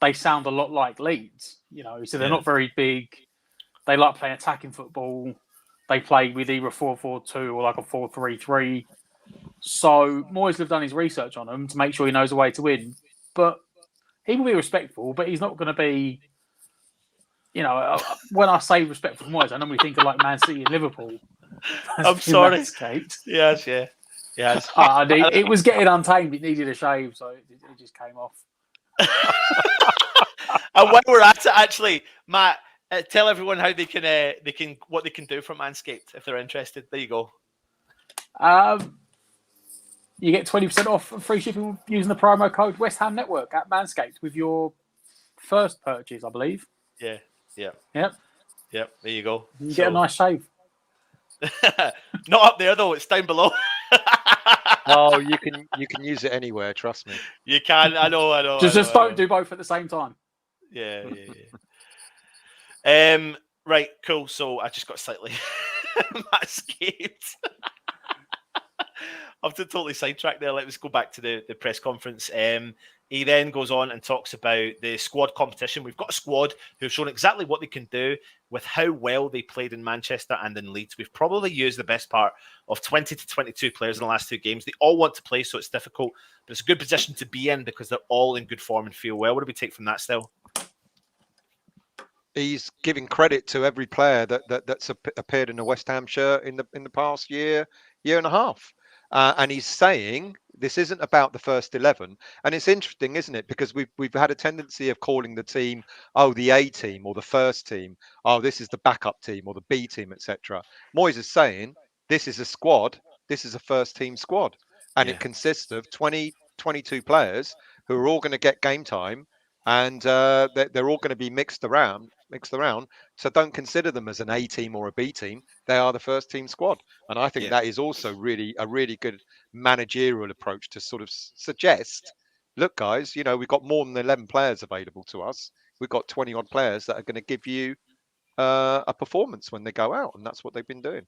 they sound a lot like Leeds. So they're not very big. They like playing attacking football. They play with either a 4-4-2 or like a 4-3-3. So Moyes have done his research on them to make sure he knows a way to win. But he will be respectful, but he's not going to be, when I say respectful to Moyes, I normally think of like Man City and Liverpool. I'm sorry. Yes. It was getting untamed. It needed a shave, so it just came off. And when we're at it, actually, Matt, tell everyone how what they can do for Manscaped if they're interested. There you go. You get 20% off free shipping using the promo code West Ham Network at Manscaped with your first purchase, I believe. Yeah. Yep. There you go. You get a nice shave. Not up there though. It's down below. Oh, you can use it anywhere. Trust me. You can. I know. Just don't do both at the same time. Yeah. Right, cool. So I just got slightly Manscaped. I've totally sidetracked there. Let's go back to the press conference. He then goes on and talks about the squad competition. We've got a squad who've shown exactly what they can do with how well they played in Manchester and in Leeds. We've probably used the best part of 20 to 22 players in the last two games. They all want to play, so it's difficult, but it's a good position to be in because they're all in good form and feel well. What do we take from that still? He's giving credit to every player that's appeared in a West Ham shirt in the past year and a half. And he's saying this isn't about the first 11. And it's interesting, isn't it? Because we've had a tendency of calling the team, the A team or the first team. This is the backup team or the B team, etc. Moyes is saying this is a squad. This is a first team squad. And it consists of 22 players who are all going to get game time. And they're all going to be mixed around. So don't consider them as an A team or a B team. They are the first team squad. And I think that is also a really good managerial approach to sort of suggest, look, guys, we've got more than 11 players available to us. We've got 20 odd players that are going to give you a performance when they go out. And that's what they've been doing.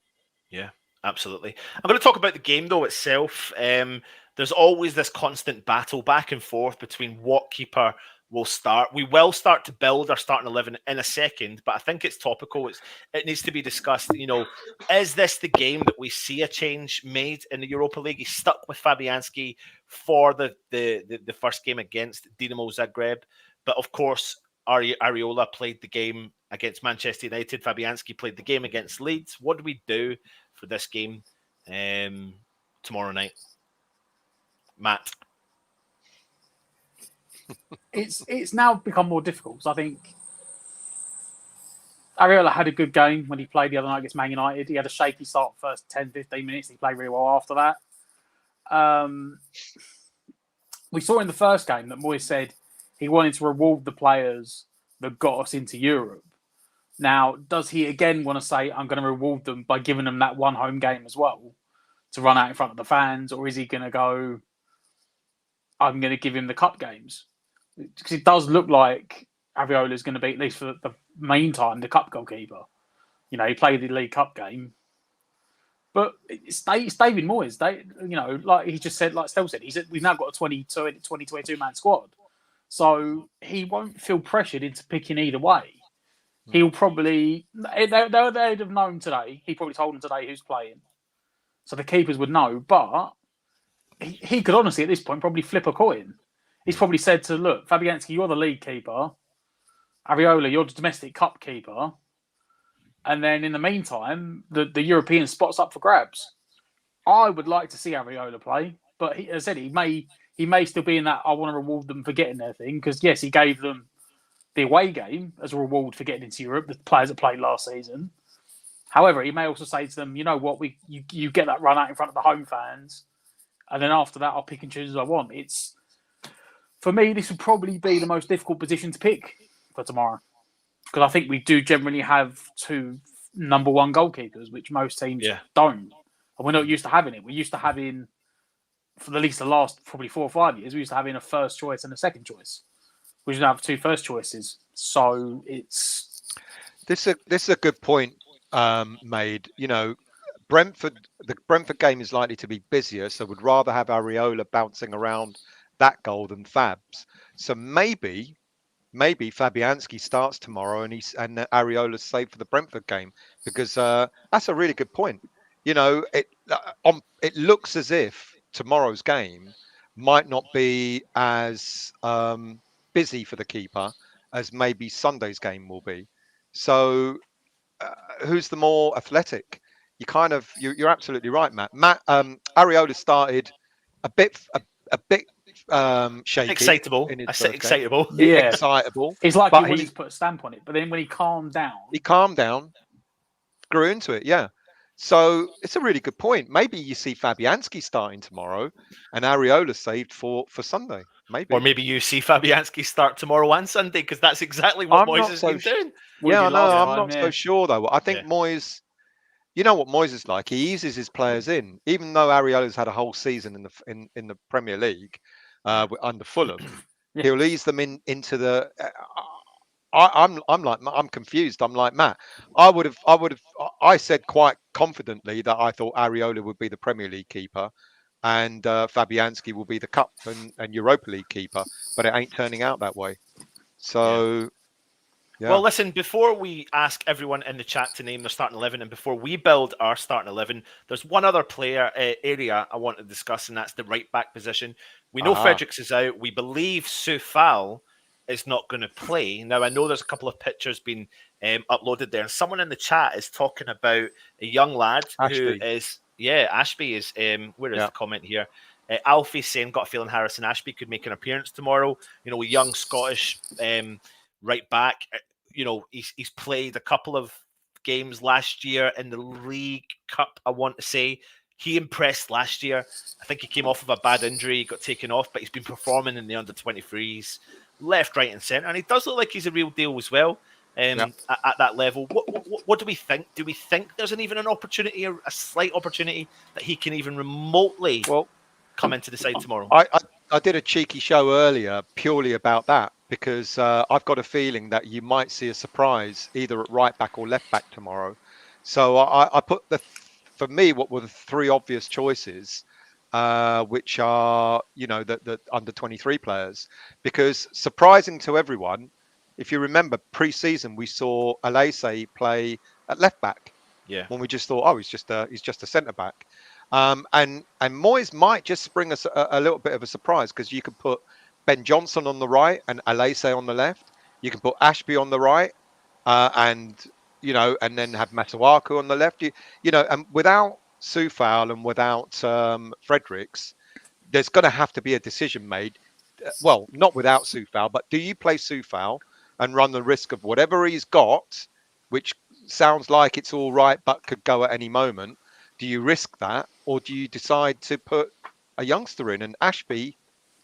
Yeah, absolutely. I'm going to talk about the game, though, itself. There's always this constant battle back and forth between what keeper will start. We will start to build our starting 11 in a second, but I think it's topical. It needs to be discussed. Is this the game that we see a change made in the Europa League? He's stuck with Fabianski for the first game against Dinamo Zagreb, but of course, Areola played the game against Manchester United. Fabianski played the game against Leeds. What do we do for this game tomorrow night, Matt? It's now become more difficult because I think Areola had a good game when he played the other night against Man United. He had a shaky start first 10, 15 minutes. He played really well after that. We saw in the first game that Moyes said he wanted to reward the players that got us into Europe. Now, does he again want to say, I'm going to reward them by giving them that one home game as well to run out in front of the fans? Or is he going to go, I'm going to give him the cup games? Because it does look like Areola is going to be, at least for the meantime, the cup goalkeeper. You know, he played the League Cup game. But it's David Moyes. Like he just said, like Stel said, he said we've now got a 22-man squad. So he won't feel pressured into picking either way. He'll probably, they'd have known today. He probably told them today who's playing. So the keepers would know. But he could honestly, at this point, probably flip a coin. He's probably said to, look, Fabianski, you're the league keeper. Areola, you're the domestic cup keeper. And then in the meantime, the European spot's up for grabs. I would like to see Areola play, but as I said, he may still be in that I want to reward them for getting their thing, because yes, he gave them the away game as a reward for getting into Europe, the players that played last season. However, he may also say to them, you know what, you get that run out in front of the home fans, and then after that, I'll pick and choose as I want. For me, this would probably be the most difficult position to pick for tomorrow. Because I think we do generally have two number one goalkeepers, which most teams don't. And we're not used to having it. We're used to having, for at least the last probably 4 or 5 years, we used to having a first choice and a second choice. We should have 2 first choices. So it's... This is a good point made. You know, the Brentford game is likely to be busier, so would rather have Areola bouncing around that goal than Fabs. So maybe Fabianski starts tomorrow and Areola's saved for the Brentford game, because that's a really good point. You know, it looks as if tomorrow's game might not be as busy for the keeper as maybe Sunday's game will be. So who's the more athletic? You're absolutely right, Matt. Areola started a bit shaky. Excitable. In his I said first game. excitable. Yeah. Excitable. It's like he wanted to put a stamp on it, but then when he calmed down, grew into it. Yeah. So it's a really good point. Maybe you see Fabianski starting tomorrow and Areola saved for Sunday. Maybe. Or maybe you see Fabianski start tomorrow and Sunday, because that's exactly what Moyes has been doing. I'm not so sure though. I think Moyes, you know what Moyes is like. He eases his players in, even though Areola's had a whole season in the Premier League under Fulham. He'll ease them into the. I'm confused. I'm like Matt. I said quite confidently that I thought Areola would be the Premier League keeper, and Fabianski will be the Cup and Europa League keeper, but it ain't turning out that way. So. Yeah. Well, listen, before we ask everyone in the chat to name their starting 11 and before we build our starting 11, there's one other area I want to discuss, and that's the right-back position. We know Fredericks is out. We believe Soufal is not going to play. Now, I know there's a couple of pictures being uploaded there, and someone in the chat is talking about a young lad Ashby. who is... Yeah, Ashby is... where is the comment here? Alfie saying, got a feeling Harrison Ashby could make an appearance tomorrow. You know, a young Scottish... right back, you know, he's played a couple of games last year in the League Cup, I want to say. He impressed last year. I think he came off of a bad injury, got taken off, but he's been performing in the under-23s, left, right and centre. And he does look like he's a real deal as well at that level. What do we think? Do we think there's even an opportunity, a slight opportunity, that he can even remotely come into the side tomorrow? I did a cheeky show earlier purely about that, because I've got a feeling that you might see a surprise either at right back or left back tomorrow. So I put for me, what were the 3 obvious choices, which are, you know, the under 23 players, because surprising to everyone, if you remember pre-season, we saw Alese play at left back. Yeah. When we just thought, he's just a centre back. And Moyes might just spring us a little bit of a surprise, because you could put Ben Johnson on the right and Alese on the left. You can put Ashby on the right, and and then have Masuaku on the left. And without Soufal and without Fredericks, there's going to have to be a decision made. Well, not without Soufal, but do you play Soufal and run the risk of whatever he's got, which sounds like it's all right but could go at any moment? Do you risk that, or do you decide to put a youngster in? And Ashby,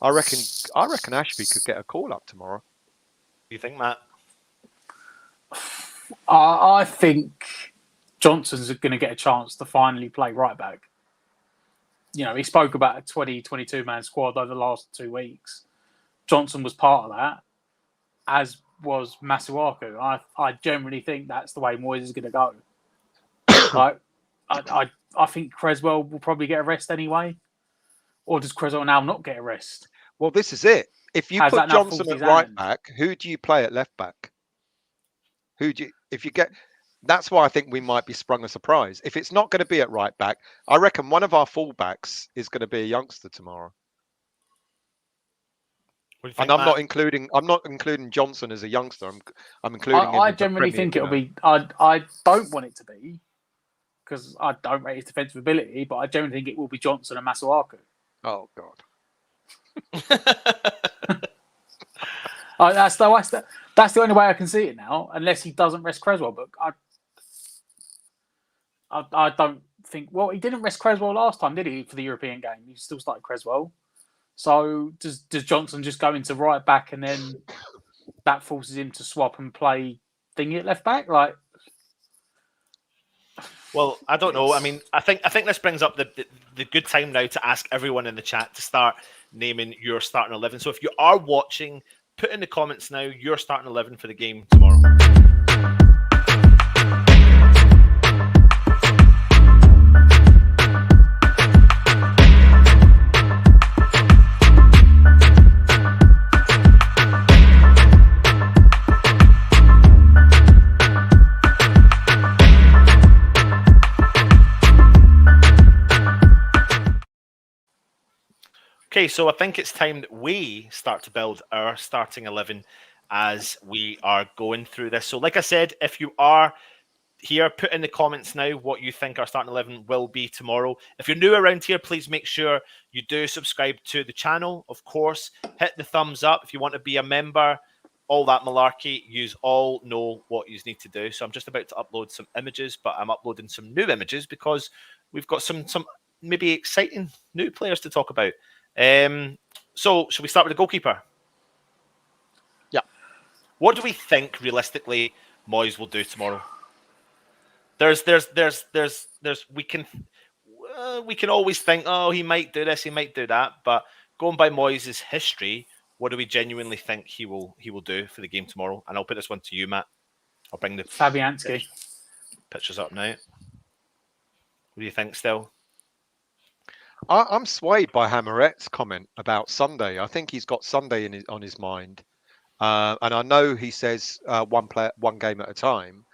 I reckon Ashby could get a call up tomorrow. What do you think, Matt? I think Johnson's going to get a chance to finally play right back. He spoke about a 22 man squad over the last 2 weeks. Johnson was part of that, as was Masuaku. I generally think that's the way Moyes is going to go. I think Creswell will probably get a rest anyway. Or does Creswell now not get a rest? Well, this is it. If you put Johnson at right back, who do you play at left back? That's why I think we might be sprung a surprise. If it's not going to be at right back, I reckon one of our fullbacks is going to be a youngster tomorrow. And I'm not including Johnson as a youngster. I'm including. I generally think it'll be. I don't want it to be, because I don't rate his defensive ability, but I generally think it will be Johnson and Masuaku. Oh God. That's the only way I can see it now, unless he doesn't rest Creswell. But I don't think. Well, he didn't rest Creswell last time, did he? For the European game, he still started Creswell. So does Johnson just go into right back, and then that forces him to swap and play thingy at left back? Well, I don't know. I mean, I think this brings up the good time now to ask everyone in the chat to start naming your starting 11. So if you are watching, put in the comments now your starting 11 for the game tomorrow. Okay, so I think it's time that we start to build our starting 11 as we are going through this. So like I said, if you are here, put in the comments now what you think our starting 11 will be tomorrow. If you're new around here, please make sure you do subscribe to the channel. Of course, hit the thumbs up. If you want to be a member, all that malarkey, you all know what you need to do. So I'm just about to upload some images, but I'm uploading some new images because we've got some maybe exciting new players to talk about. So should we start with the goalkeeper? Yeah. What do we think realistically Moyes will do tomorrow? We can always think, oh, he might do this, he might do that, but going by Moyes' history, what do we genuinely think he will do for the game tomorrow? And I'll put this one to you, Matt. I'll bring the Fabianski pictures up now. What do you think, still? I'm swayed by Hammeret's comment about Sunday. I think he's got Sunday on his mind, and I know he says one game at a time.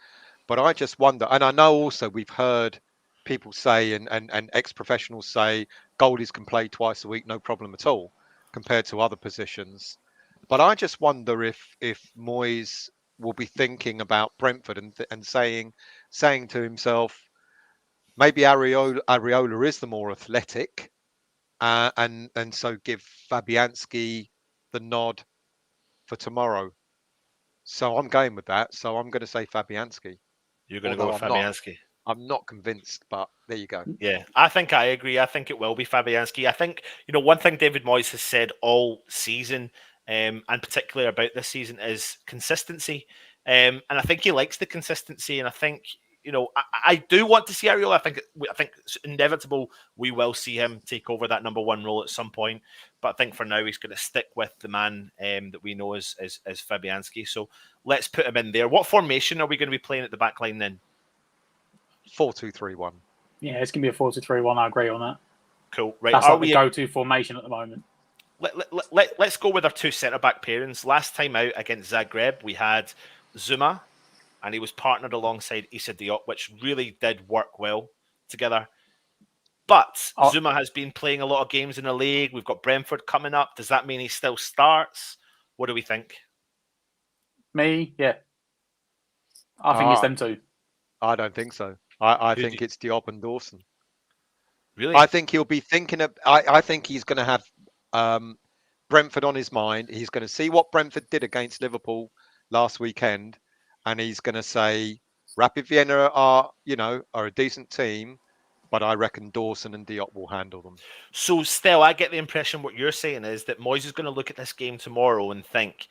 But I just wonder, and I know also we've heard people say and ex-professionals say goalies can play twice a week, no problem at all, compared to other positions. But I just wonder if Moyes will be thinking about Brentford and saying to himself, maybe Areola is the more athletic, and so give Fabianski the nod for tomorrow. So I'm going with that. So I'm going to say Fabianski. You're going to go with Fabianski. I'm not convinced, but there you go. Yeah, I think I agree. I think it will be Fabianski. I think, one thing David Moyes has said all season, and particularly about this season, is consistency. And I think he likes the consistency. And I think, I do want to see Areola. I think it's inevitable we will see him take over that number one role at some point. But I think for now he's going to stick with the man that we know as Fabianski. So let's put him in there. What formation are we going to be playing at the back line then? 4-2-3-1. Yeah, it's going to be a 4-2-3-1. I agree on that. Cool. Right. That's like the go-to formation at the moment. Let's go with our two centre-back pairings. Last time out against Zagreb, we had Zuma, and he was partnered alongside Issa Diop, which really did work well together. But Zuma has been playing a lot of games in the league. We've got Brentford coming up. Does that mean he still starts? What do we think? Me, yeah. I think it's them two. I don't think so. I Who think do- it's Diop and Dawson. Really? I think he'll be thinking of. I think he's going to have Brentford on his mind. He's going to see what Brentford did against Liverpool last weekend, and he's going to say, Rapid Vienna are a decent team, but I reckon Dawson and Diop will handle them. So, still, I get the impression what you're saying is that Moyes is going to look at this game tomorrow and think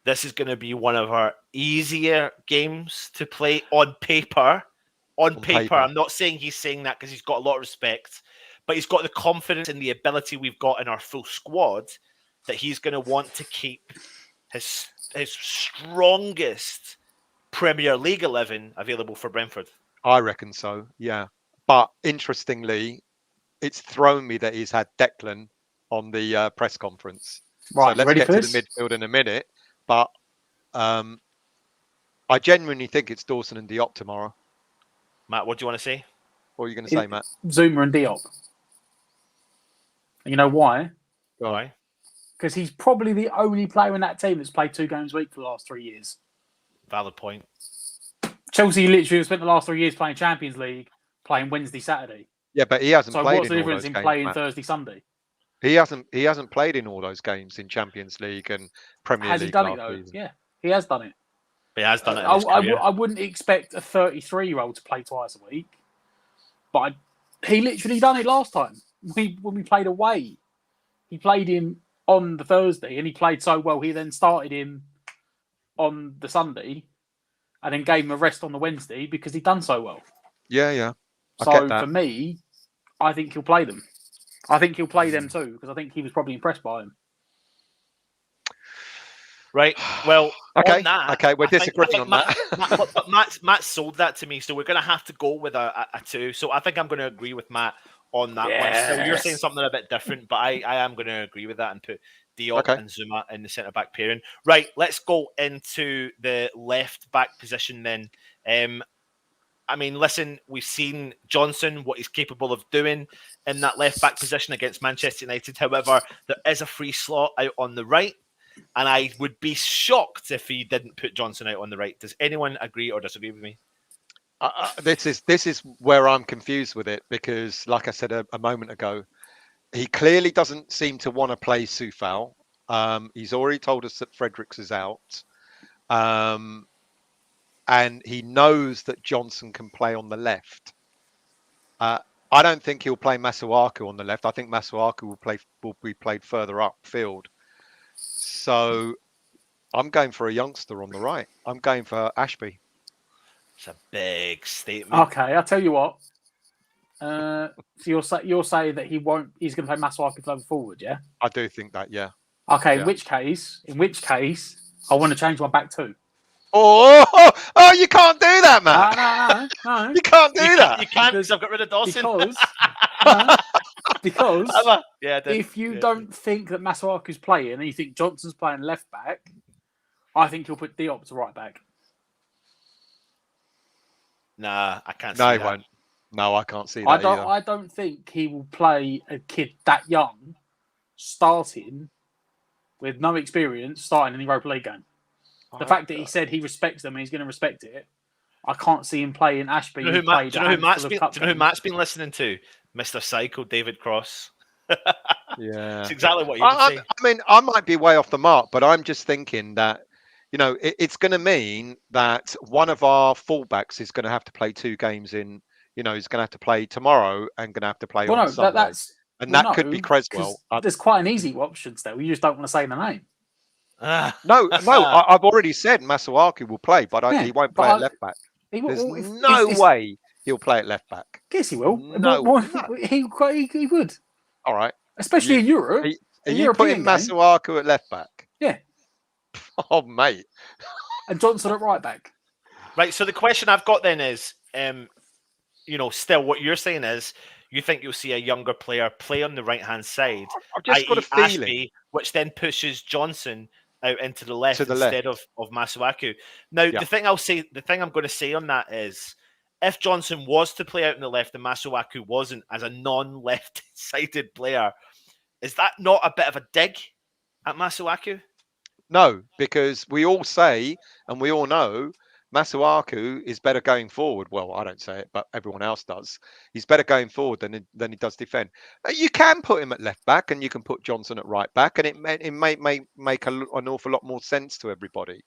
this is going to be one of our easier games to play on paper. On paper, I'm not saying he's saying that because he's got a lot of respect, but he's got the confidence and the ability we've got in our full squad that he's going to want to keep his strongest Premier League 11 available for Brentford. I reckon so, yeah. But interestingly, it's thrown me that he's had Declan on the press conference. Right, so let's ready get for to this? the midfield in a minute. But I genuinely think it's Dawson and Diop tomorrow. Matt, what do you want to say? What are you going to say, Matt? Zuma and Diop. And you know why? Why? Because he's probably the only player in that team that's played 2 games a week for the last 3 years. Valid point. Chelsea literally have spent the last 3 years playing Champions League, playing Wednesday, Saturday. Yeah, but he hasn't So played what's the in all difference those in games, playing Matt. Thursday, Sunday? He hasn't played in all those games in Champions League and Premier Has League he done it last though? season. Yeah, he has done it. But he has done it in his career. I wouldn't expect a 33-year-old to play twice a week, but he literally done it last time. When we played away, he played him on the Thursday, and he played so well. He then started him on the Sunday, and then gave him a rest on the Wednesday because he'd done so well. Yeah. I So get that. for me, I think he'll play them. I think he'll play them too because I think he was probably impressed by him. Right. Well, Okay. on that, Okay, we're disagreeing on Matt, that. but Matt sold that to me, so we're going to have to go with a 2. So I think I'm going to agree with Matt on that one. Still, you're saying something a bit different, but I am going to agree with that and put Diop and Zuma in the centre back pairing. Right. Let's go into the left back position then. I mean, listen, we've seen Johnson, what he's capable of doing in that left back position against Manchester United. However, there is a free slot out on the right. And I would be shocked if he didn't put Johnson out on the right. Does anyone agree or disagree with me? This is where I'm confused with it because, like I said a moment ago, he clearly doesn't seem to want to play Soufal. He's already told us that Fredericks is out. And he knows that Johnson can play on the left. I don't think he'll play Masuaku on the left. I think Masuaku will be played further upfield. So I'm going for a youngster on the right. I'm going for Ashby. It's a big statement. Okay, I'll tell you what. So you're saying that he's going to play Masuaku further forward, yeah? I do think that, yeah. Okay, Yeah. in which case, I want to change my back too. Oh, you can't do that, man. No. You can't do that. You can't because I've got rid of Dawson. Because yeah, if you don't think that Masuaku's playing and you think Johnson's playing left back, I think he'll put Diop to right back. Nah, I can't see No, that. he won't. No, I can't see that either. I don't think he will play a kid that young starting with no experience starting in the Europa League game. The fact that he said he respects them and he's going to respect it, I can't see him playing Ashby. Do you know who Matt's been listening to? Mr. Psycho, David Cross. Yeah. That's exactly what he would say. I mean, I might be way off the mark, but I'm just thinking that, it's going to mean that one of our fullbacks is going to have to play 2 games in, he's going to have to play tomorrow and going to have to play on Sunday. That could be Creswell. There's quite an easy option still. You just don't want to say the name. No, I've already said Masuaku will play, but he won't play at left back. There's no way he'll play at left back. Yes, he will. No. He would. All right. Especially in Europe. Are you putting Masuaku at left back? Yeah. Oh, mate. And Johnson at right back. Right. So the question I've got then is, still what you're saying is you think you'll see a younger player play on the right-hand side, I've just got a feeling. Ashby, which then pushes Johnson out into the left instead of Masuaku. Now, the thing I'm going to say on that is, if Johnson was to play out on the left and Masuaku wasn't, as a non-left-sided player, is that not a bit of a dig at Masuaku? No, because we all say and we all know Masuaku is better going forward. Well, I don't say it, but everyone else does. He's better going forward than he does defend. You can put him at left back, and you can put Johnson at right back, and it may make an awful lot more sense to everybody.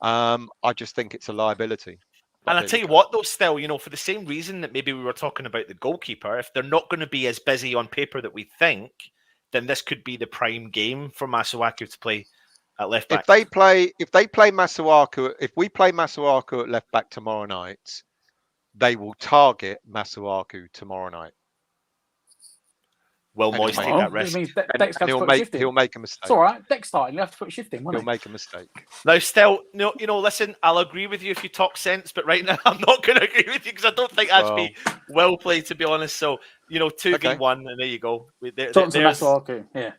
I just think it's a liability. But And I there tell you go. what, though, still, for the same reason that maybe we were talking about the goalkeeper, if they're not going to be as busy on paper that we think, then this could be the prime game for Masuaku to play at left back. If we play Masuaku at left back tomorrow night, they will target Masuaku tomorrow night. Will And he'll Moyes make- take that It risk? means Deck's got to put a shift in. He'll make a mistake. It's all right. Deck's starting. You have to put a shift in, won't He'll he? make a mistake. Now, still, listen, I'll agree with you if you talk sense, but right now I'm not going to agree with you because I don't think that'd be well played, to be honest. So, 2v1, and there you go. Johnson Masuaku, yeah.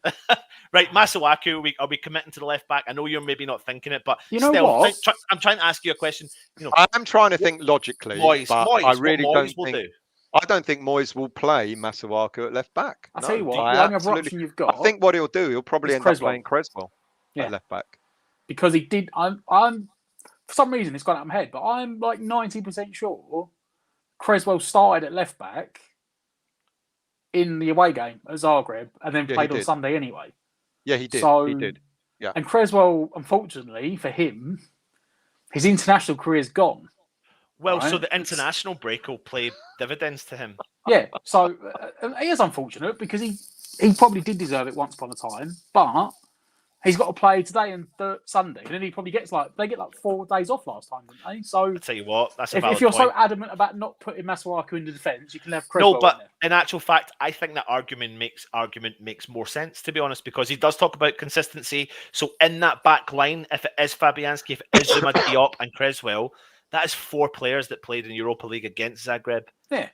Right, Masuaku, are we committing to the left back? I know you're maybe not thinking it, but You know still, what? I'm trying to ask you a question. I'm trying to think logically, Moyes, but Moyes, I really what Moyes don't will think. do. I don't think Moyes will play Masuaku at left back. I'll tell you what, I the only other absolutely- option you've got. I think what he'll do, he'll probably is end Creswell. up playing Creswell Yeah. at left back. Because he did. I'm for some reason it's gone out of my head, but I'm like 90% sure Creswell started at left back in the away game at Zagreb and then Yeah, he played on did. Sunday anyway. Yeah, he did. So, he did. Yeah. And Creswell, unfortunately for him, his international career's gone. Well, so Right. the international break will play dividends to him. Yeah, so it is unfortunate because he probably did deserve it once upon a time, but he's got to play today and Sunday, and then he probably gets they get 4 days off last time, didn't they? So I tell you what, that's a if valid you're point. so adamant about not putting Masuaku in the defence, you can have Creswell No, but in there. in actual fact, I think that argument makes more sense, to be honest, because he does talk about consistency. So in that back line, if it is Fabianski, if it is Zuma Diop and Creswell, that is 4 players that played in Europa League against Zagreb. Yeah,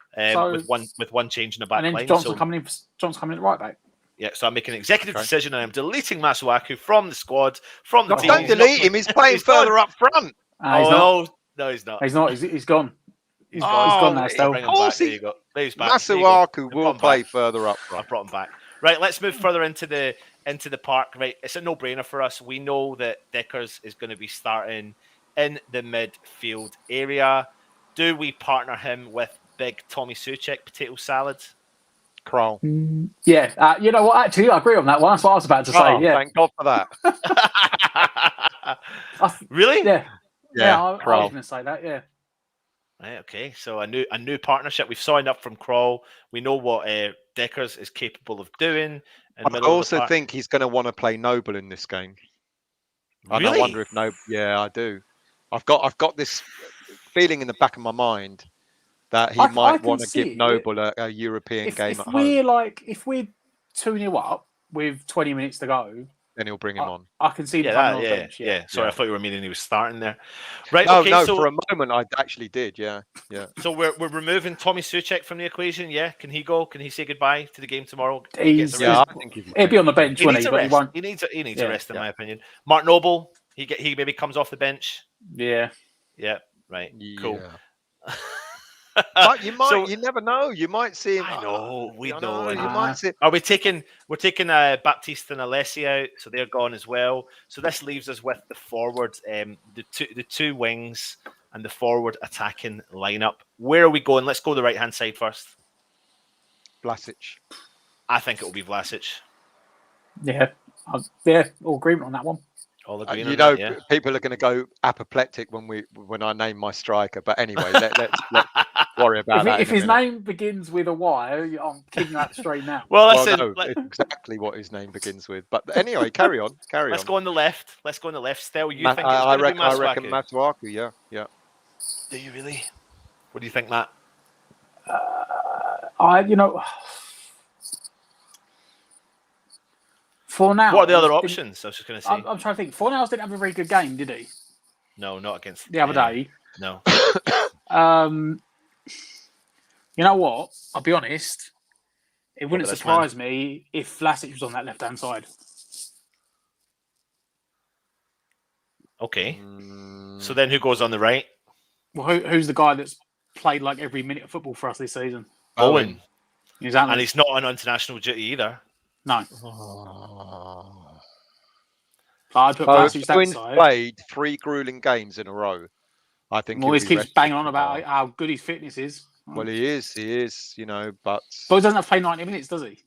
with one change in the back and then line. Johnson coming in at right back. Yeah, so I'm making an executive decision and I'm deleting Masuaku from the squad, from the team. Don't delete him. He's playing further up front. No, he's not. He's not. He's gone. He's Oh, gone now. Still, bring him Of course back. There he- you go. There he's back. Masuaku will play further up I front. brought him back. Right, let's move further into the park. Right, it's a no-brainer for us. We know that Deckers is going to be starting in the midfield area. Do we partner him with big Tommy Soucek potato salad? Kroll. yeah. You know what? Actually, I agree on that one. That's what I was about to say. Oh, Yeah. thank God for that. Really? Yeah. I was Kroll. going to say that. Yeah. Right, okay, so a new partnership. We've signed up from Kroll. We know what Deckers is capable of doing. I also think he's going to want to play Noble in this game. And Really? I wonder if Noble. Yeah, I do. I've got this feeling in the back of my mind that he I might can want to see give it. Noble a European game at home. If we're 2-0 up with 20 minutes to go, Then he'll bring him on. I can see the yeah, on the bench. yeah. Sorry, I thought you were meaning he was starting there. Right. No, okay, no. so For a moment, I actually did. Yeah. So we're removing Tommy Soucek from the equation. Yeah, can he go? Can he say goodbye to the game tomorrow? He's- Yeah, I think He'll be on the bench, He won't needs he? a But he rest. won't. He needs Yeah, a rest, in my opinion. Mark Noble, he maybe comes off the bench. Yeah. Yeah. Right. Cool. Yeah. But you might. So- you never know. You might see him. I know. We I know. You and- might see. We're taking Baptiste and Alessi out, so they're gone as well. So this leaves us with the forwards, the two wings, and the forward attacking lineup. Where are we going? Let's go the right hand side first. Vlasic. I think it will be Vlasic. Yeah. All agreement on that one. All agreeing You on know, that, yeah. people are going to go apoplectic when I name my striker. But anyway, let's worry about that. If in a his minute. name begins with a Y, I'm kicking that straight now. Well, Well, listen. no, it's exactly what his name begins with. But anyway, carry on. Let's go on the left. Let's go on the left. Still, you think it's I going to be reckon Masuaku? Masuaku. Yeah. Do you really? What do you think, Matt? For now, What are the other options? I was just going to say. I'm trying to think. Fornals didn't have a very good game, did he? No, not against The other day. No. You know what? I'll be honest. It wouldn't about this surprise me if Vlasic was on that left-hand side. Okay. Mm, So then who goes on the right? Well, who's the guy that's played like every minute of football for us this season? Owen. Exactly. And he's not on international duty either. No. I'd put So if Vlasic that Bruins side. played 3 grueling games in a row, I think Moyes he'll be keeps rested banging on tomorrow. about how good his fitness is. Well, he is, you know, but But he doesn't have to play 90 minutes, does he?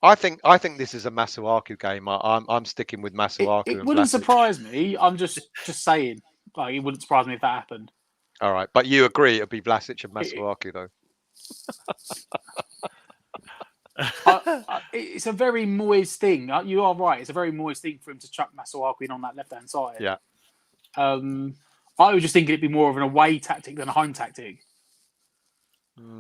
I think this is a Masuaku game. I'm sticking with Masuaku It and wouldn't Vlasic. surprise me. I'm just saying. Like, it wouldn't surprise me if that happened. All right, but you agree it'll be Vlasic and Masuaku though. It's a very Moyes thing. You are right. It's a very Moyes thing for him to chuck Masuaku in on that left-hand side. Yeah. I was just thinking it'd be more of an away tactic than a home tactic.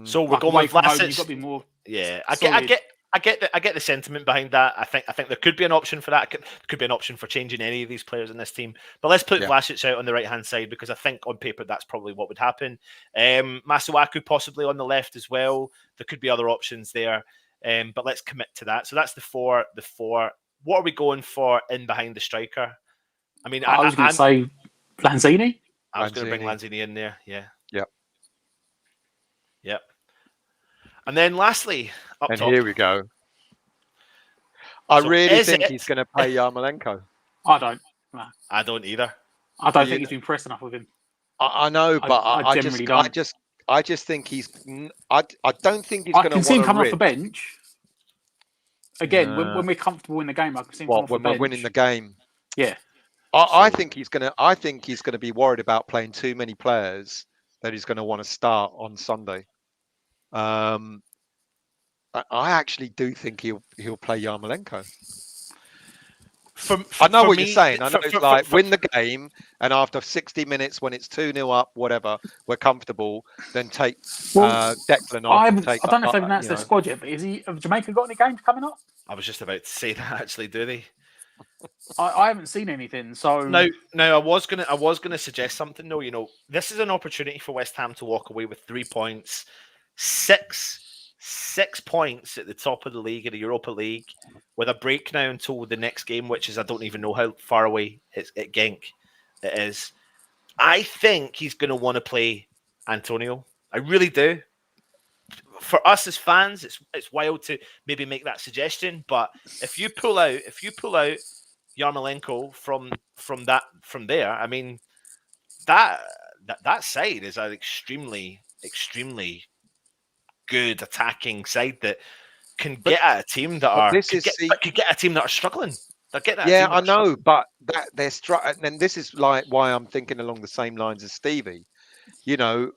So we're Like, going away with from home, you've Vlasic. got to be more. Yeah, solid. I get the sentiment behind that. I think there could be an option for that. Could be an option for changing any of these players in this team. But let's put Vlasic out on the right hand side because I think on paper that's probably what would happen. Masuaku possibly on the left as well. There could be other options there. But let's commit to that. So that's the four. What are we going for in behind the striker? I mean, I was going to say Lanzini. I was going to bring Lanzini in there. Yeah. Yep. And then lastly, up top. Here we go. I really think he's going to play Yarmolenko. I don't. No. I don't either. I don't think he's been pressed enough with him. I know, but I generally don't. I just think he's. I don't think he's going to. I can see him coming off the bench. Again, when we're comfortable in the game, I can see him coming off the bench. When we're winning the game. Yeah. I think he's going to. I think he's going to be worried about playing too many players that he's going to want to start on Sunday. I actually do think he'll play Yarmolenko. I know what you're saying. I know it's like win the game, and after 60 minutes, when it's 2-0 up, whatever, we're comfortable. Then take Declan off. I don't know if they've announced their squad yet, but have Jamaica got any games coming up? I was just about to say that. Actually, do they? I haven't seen anything. So now I was gonna suggest something. No, you know, this is an opportunity for West Ham to walk away with 3 points, 6 points at the top of the league, in the Europa League, with a break now until the next game, which is I don't even know how far away it's at Genk it is. I think he's going to want to play Antonio. I really do. For us as fans, it's wild to maybe make that suggestion, but if you pull out Yarmolenko from there, I mean that side is an extremely good attacking side that can get at a team that are struggling. I know, but they're struggling, and this is like why I'm thinking along the same lines as Stevie. You know,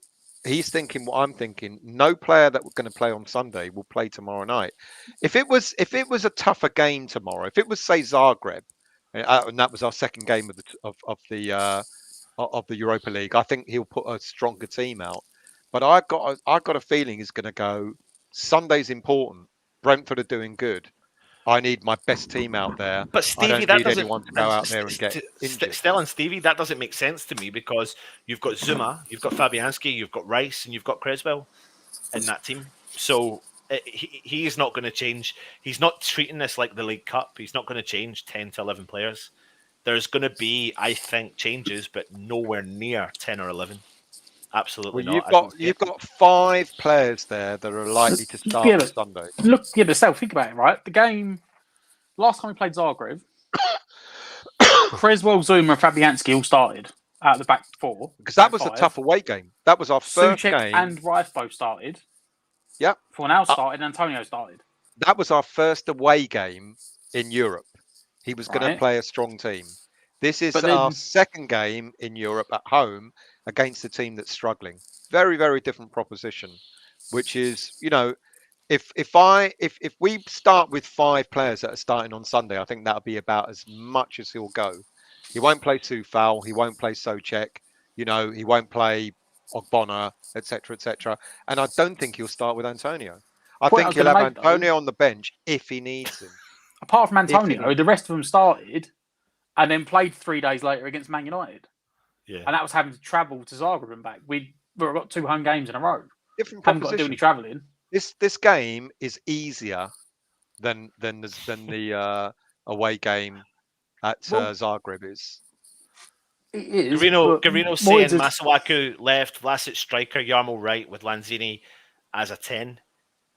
he's thinking what I'm thinking. No player that we're going to play on Sunday will play tomorrow night. If it was a tougher game tomorrow, if it was say Zagreb, and that was our second game of the Europa League, I think he'll put a stronger team out. But I got a feeling he's going to go. Sunday's important. Brentford are doing good. I need my best team out there. But Stevie, I don't need anyone to go out there and get injured. Still, and Stevie, that doesn't make sense to me because you've got Zuma, you've got Fabianski, you've got Rice, and you've got Creswell in that team. So he is not going to change. He's not treating this like the League Cup. He's not going to change 10 to 11 players. There's going to be, I think, changes, but nowhere near 10 or 11. Absolutely not. You've got 5 players there that are likely to start on Sunday. Look at yourself. Think about it, right? The game last time we played Zagreb, Creswell, Zuma, and Fabianski all started out of the back 4 because that was a tough away game. That was our first game. And Rice both started. Yep. Fornal started. and Antonio started. That was our first away game in Europe. He was going to play a strong team. This is our second game in Europe at home against a team that's struggling. Very, very different proposition, which is, you know, if we start with 5 players that are starting on Sunday, I think that'll be about as much as he'll go. He won't play Soufal, he won't play Souček, you know, he won't play Ogbonna, etc. And I don't think he'll start with Antonio. I think he'll have Antonio on the bench if he needs him. Apart from Antonio, the rest of them started and then played 3 days later against Man United. Yeah. And that was having to travel to Zagreb and back. We've got 2 home games in a row. Different haven't got to do any travelling. This game is easier than the away game at Zagreb is. It is. Garino saying Masuaku left, Vlasic striker, Yarmo right with Lanzini as a 10.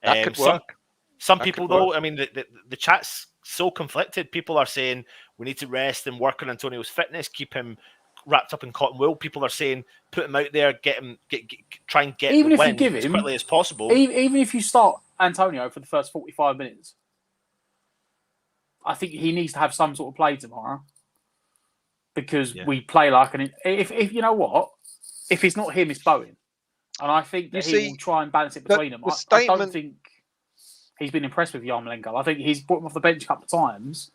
That could work. Some people though, I mean, the chat's so conflicted. People are saying we need to rest and work on Antonio's fitness, keep him wrapped up in cotton wool. People are saying put him out there, try and get Even the if you win give as him- quickly as possible. Even if you start Antonio for the first 45 minutes, I think he needs to have some sort of play tomorrow because we play like an. If you know what, if it's not him, it's Bowen, and I think that he will try and balance it between them. I don't think he's been impressed with Yarmolenko. I think he's brought him off the bench a couple of times,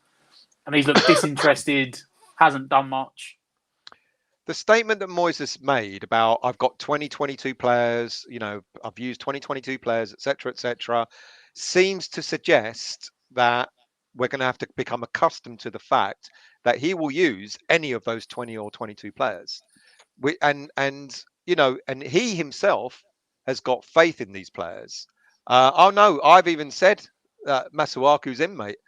and he's looked disinterested. Hasn't done much. The statement that Moises made about I've got 2022 players, I've used 2022 players, etc., seems to suggest that we're going to have to become accustomed to the fact that he will use any of those 20 or 22 players. And he himself has got faith in these players. I've even said Masuaku's in, mate.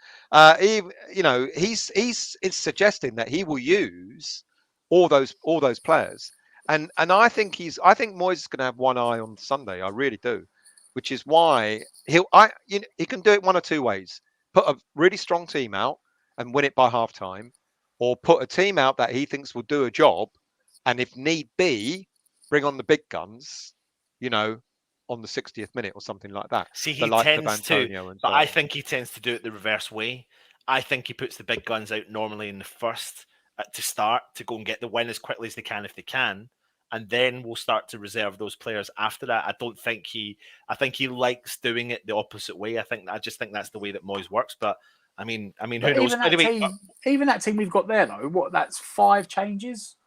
He's suggesting that he will use all those players, and I think Moyes is going to have one eye on Sunday. I really do, which is why he can do it one or two ways: put a really strong team out and win it by half time, or put a team out that he thinks will do a job, and if need be, bring on the big guns, on the 60th minute or something like that. See, he tends to, but I think he tends to do it the reverse way. I think he puts the big guns out normally in the first to start, to go and get the win as quickly as they can if they can, and then we'll start to reserve those players after that. I think he likes doing it the opposite way. I just think that's the way that Moyes works. But I mean, who knows? Even that team we've got there though, that's 5 changes,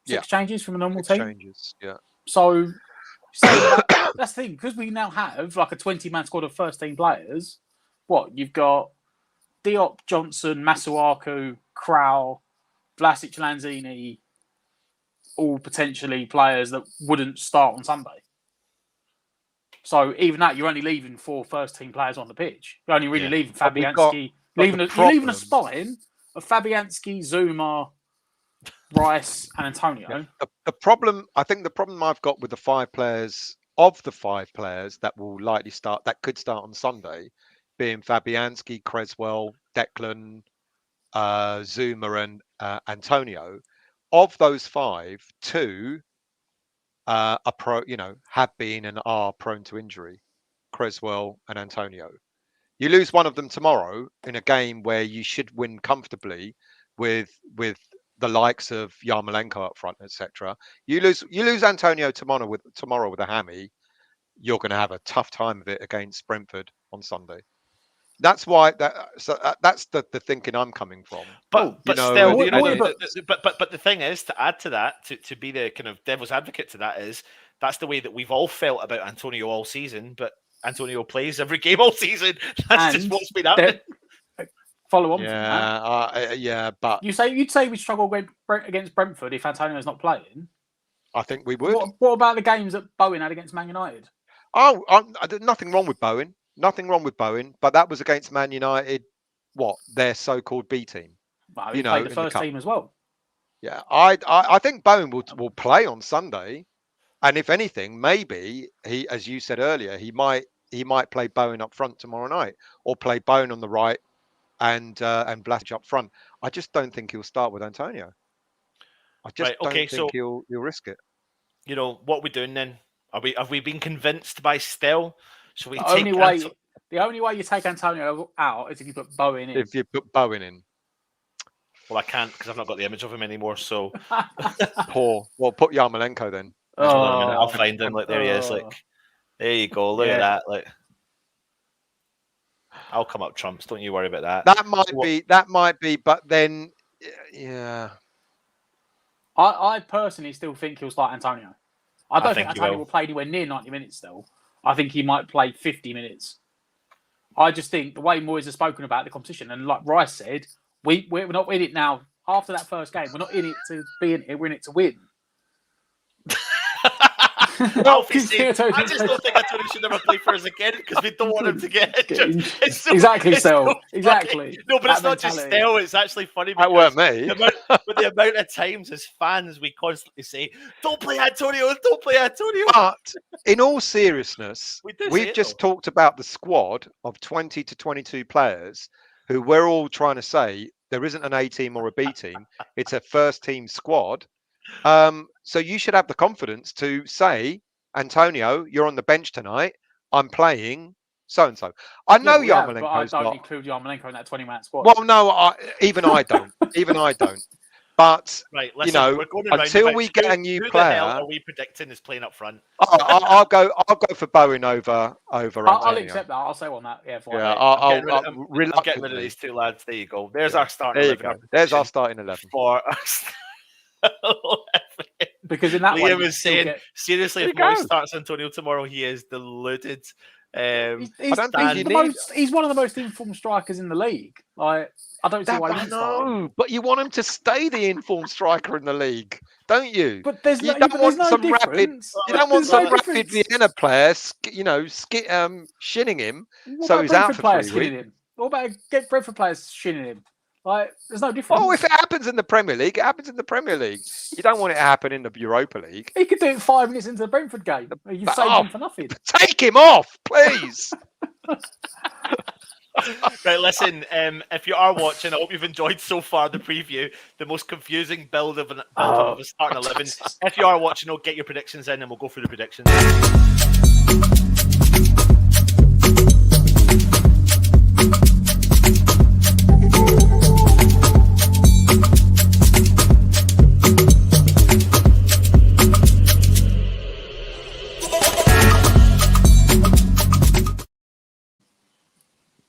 6 changes from a normal team. Changes, yeah. So that's the thing, because we now have like a 20-man squad of first team players. You've got Diop, Johnson, Masuaku, Krau, Vlasic, Lanzini, all potentially players that wouldn't start on Sunday. So even that, you're only leaving 4 first team players on the pitch. You're only really leaving Fabianski. You're leaving a spine of Fabianski, Zuma, Rice, and Antonio. The problem I've got with the 5 players that will likely start, that could start on Sunday, being Fabianski, Creswell, Declan, Zuma, and Antonio. Of those 5, 2 are have been and are prone to injury. Creswell and Antonio. You lose one of them tomorrow in a game where you should win comfortably with the likes of Yarmolenko up front, etc. You lose Antonio tomorrow with a hammy. You're going to have a tough time of it against Brentford on Sunday. That's why that's the thinking I'm coming from. But the thing is, to add to that, to be the kind of devil's advocate to that, is that's the way that we've all felt about Antonio all season. But Antonio plays every game all season. That's just what's been happening. Follow on from that. But you'd say we struggle against Brentford if Antonio's not playing. I think we would. What about the games that Bowen had against Man United? Oh, nothing wrong with Bowen. Nothing wrong with Bowen, but that was against Man United, their so-called B team. Well, he played the first team as well. Yeah, I think Bowen will play on Sunday, and if anything, maybe he, as you said earlier, he might play Bowen up front tomorrow night, or play Bowen on the right and Vlasic up front. I just don't think he'll start with Antonio. I just don't think he'll risk it. What are we doing then? Have we been convinced by Stell? So the only way you take Antonio out is if you put Bowen in. If you put Bowen in. Well, I can't because I've not got the image of him anymore. So poor. Well, put Yarmolenko then. Hold on a minute, I'll find him. There he is. There you go. Look at that. I'll come up trumps. Don't you worry about that. That might be. But then, yeah. I personally still think he'll start Antonio. I don't think Antonio will play anywhere near 90 minutes still. I think he might play 50 minutes. I just think the way Moyes has spoken about the competition, and like Rice said, we're not in it now. After that first game, we're not in it to be in it. We're in it to win. I just don't think Antonio should never play for us again because we don't want him to get injured. Exactly, Stel. Exactly. No, but it's not just Stel. It's actually funny. That weren't me. The amount of times as fans we constantly say, "Don't play Antonio! Don't play Antonio!" But in all seriousness, we've just talked about the squad of 20 to 22 players who we're all trying to say there isn't an A team or a B team. It's a first team squad. So you should have the confidence to say, Antonio, you're on the bench tonight. I'm playing so and so. I know but I Yarmolenko's don't not. include Yarmolenko in that 20-man squad. Well, no, even I don't. Even I don't. But Right, listen, we're going until we get a new who player, the hell are we predicting is playing up front? I'll go for Bowen over Antonio. I'll accept that. I'll say on that. Yeah, fine. Yeah, I'm reluctantly. getting rid of these two lads. There you go. There's Yeah, our starting there you 11. go. There's our starting 11. For us. Because in that way, Liam is saying, seriously, if Moyes starts Antonio tomorrow, he is deluded. He's one of the most informed strikers in the league. Like, I don't see why he's starting. But you want him to stay the informed striker in the league, don't you? But there's you no, don't want no some difference. You don't want some rapid Vienna player, shinning him. So he's out for 3 weeks. What about get Brentford players shinning him? Like, there's no difference. Oh, if it happens in the Premier League, it happens in the Premier League. You don't want it to happen in the Europa League. He could do it 5 minutes into the Brentford game. You've saved him for nothing. Take him off, please. Right, listen, if you are watching, I hope you've enjoyed so far the preview, the most confusing build of a starting 11. If you are watching, get your predictions in and we'll go through the predictions.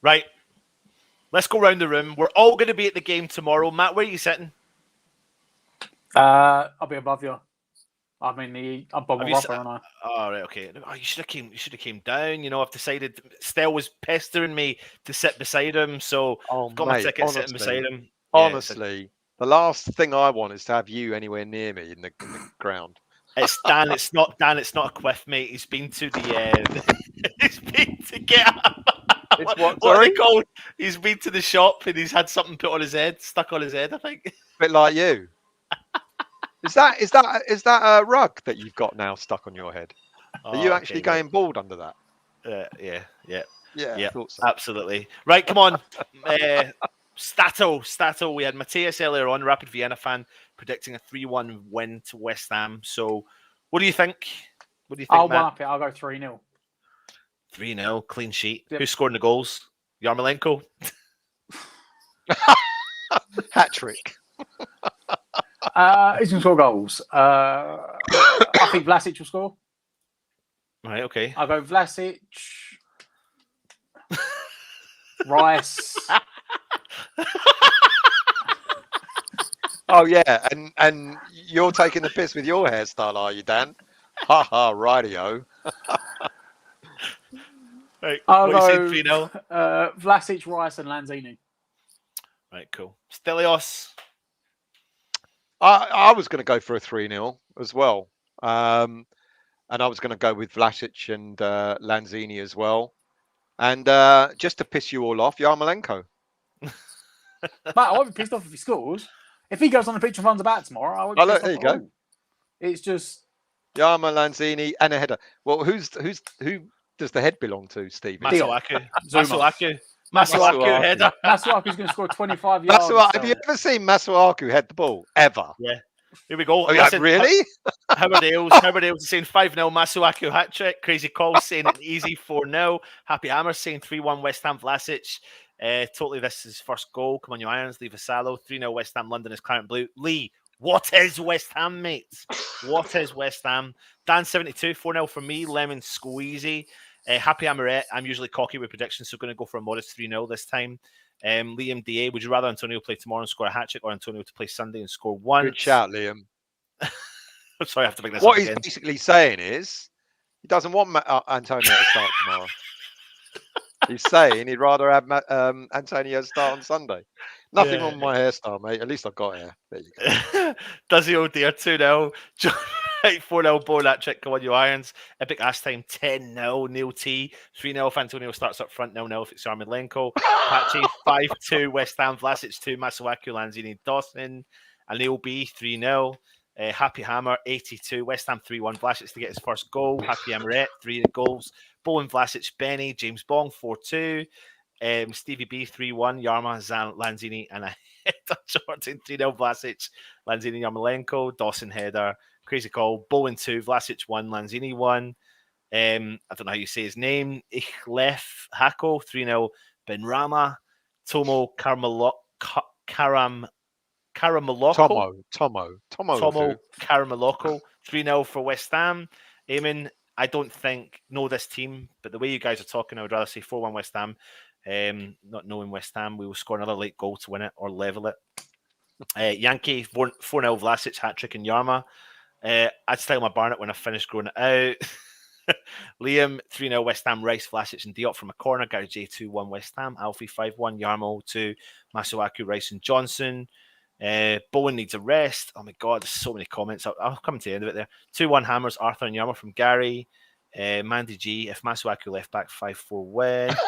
Right, let's go round the room. We're all going to be at the game tomorrow. Matt, where are you sitting? I'll be above you. I mean, I'm above my brother, aren't I? Oh, right, okay. Oh, you should have came down. I've decided. Stell was pestering me to sit beside him, so I've got my ticket sitting beside him. Honestly, the last thing I want is to have you anywhere near me in the ground. It's Dan. It's not Dan. It's not a quiff, mate. He's been to the. He's been to get. It's what are they called? He's been to the shop and he's had something put on his head, stuck on his head, I think. A bit like you. Is that a rug that you've got now stuck on your head? Are you actually going bald under that? Yeah. I thought so. Absolutely. Right, come on. Stato. We had Matthias earlier on, Rapid Vienna fan, predicting a 3-1 win to West Ham. So, what do you think? I'll one up it. I'll go 3-0. 3-0, clean sheet. Yep. Who's scoring the goals? Yarmolenko? Hat trick. Who's going to score goals? I think Vlasic will score. Right, okay. I'll go Vlasic. Rice. Oh, yeah. And you're taking the piss with your hairstyle, are you, Dan? Ha ha, radio. Right, I'll go 3-0? Vlasic, Rice, and Lanzini. Right, cool. Stelios. I was going to go for a 3-0 as well. And I was going to go with Vlasic and Lanzini as well. And just to piss you all off, Yarmolenko. Mate, I won't be pissed off if he scores. If he goes on the pitch and runs about tomorrow, I won't be pissed off. There you go. It's just Yarmo, Lanzini, and a header. Well, who does the head belong to, Stephen? Masuaku header. Masuaku's going to score 25 yards. Have you ever seen Masuaku head the ball? Ever? Yeah. Here we go. Listen, really? Howard Ailes is saying 5-0 Masuaku hat trick. Crazy Call saying an easy 4-0. Happy Hammer saying 3-1 West Ham Vlasic. Totally, this is first goal. Come on, you irons. Leave a Salo. 3-0 West Ham. London is Clarent Blue. Lee, what is West Ham, mates? What is West Ham? Dan 72, 4-0 for me. Lemon Squeezy. Happy Amoret. I'm usually cocky with predictions, so going to go for a modest 3-0 this time. Liam DA, would you rather Antonio play tomorrow and score a hat-trick or Antonio to play Sunday and score one? Good shout, Liam. I'm sorry, I have to bring this up again. What he's basically saying is he doesn't want Antonio to start tomorrow. He's saying he'd rather have Antonio start on Sunday. Nothing on my hairstyle, mate. At least I've got hair. There you go. Does he, oh dear, 2-0. 4-0 Bo that trick. Come on, you irons. Epic ass time 10-0. Neil T. 3-0 if Antonio starts up front. 0-0 if it's Yarmolenko. Patchy 5-2 West Ham. Vlasic 2. Masuaku, Lanzini, Dawson. And Neil B 3-0. Happy Hammer 82. West Ham 3-1. Vlasic to get his first goal. Happy Hammer 3 goals. Bowen, Vlasic, Benny, James Bong 4-2. Stevie B 3-1, Yarma, Lanzini, and a header. Jordan 3-0, Vlasic, Lanzini, Yarmolenko, Dawson header, crazy call. Bowen 2, Vlasic 1, Lanzini 1. I don't know how you say his name. Ichlef Hako 3-0, Benrama, Tomo Karamaloko. Tomo Karamaloko 3-0 for West Ham. Eamon, I don't know this team, but the way you guys are talking, I would rather say 4-1 West Ham. Not knowing West Ham, we will score another late goal to win it or level it. Yankee 4-0 Vlasic, hat-trick and Yarma. I'd style my Barnett when I finish growing it out. Liam 3-0 West Ham, Rice, Vlasic and Diop from a corner. Gary J 2-1 West Ham. Alfie 5-1 Yarmo 2 Masuaku, Rice and Johnson. Bowen needs a rest. Oh my god, there's so many comments. I'll come to the end of it there. 2-1 Hammers, Arthur and Yarmo from Gary. Mandy G, if Masuaku left back, 5-4 West.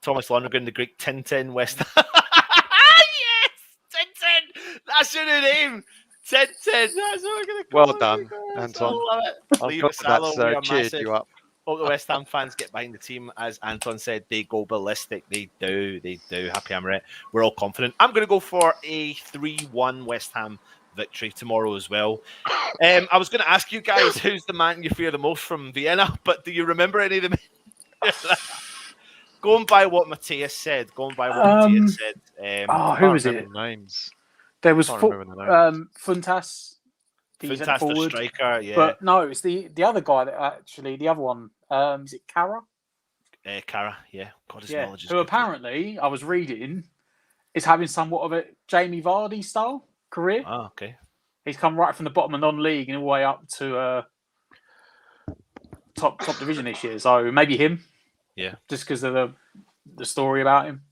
Thomas Lonergan, the Greek Tintin, West Ham. Yes! Tintin! That's your new name! Tintin! That's what we're going to call Well it. done, Anton. I love it. I'm Leave glad it, Salo, we are that's cheered massive. you up. Hope the West Ham fans get behind the team. As Anton said, they go ballistic. They do. Happy Hammerette. We're all confident. I'm going to go for a 3-1 West Ham victory tomorrow as well. I was going to ask you guys, who's the man you fear the most from Vienna? But do you remember any of them? Going by what Matthias said. Who was Can't it? remember names. There was Can't remember the names. Funtas. Funtas, the striker, yeah. But no, it's the other guy that actually, the other one. Is it Kara? Kara, yeah. God, his Yeah. knowledge is Who good. apparently, I was reading, is having somewhat of a Jamie Vardy style career. Oh, okay. He's come right from the bottom of non-league and all the way up to top division this year. So maybe him. Yeah. Just because of the story about him.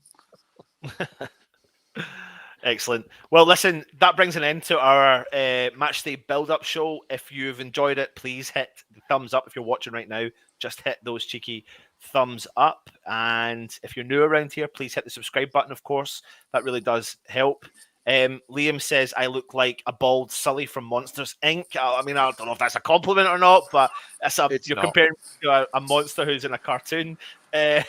Excellent. Well, listen, that brings an end to our matchday build-up show. If you've enjoyed it, please hit the thumbs up. If you're watching right now, just hit those cheeky thumbs up. And if you're new around here, please hit the subscribe button, of course. That really does help. Liam says, I look like a bald Sully from Monsters, Inc. I mean, I don't know if that's a compliment or not, but you're comparing to a monster who's in a cartoon. I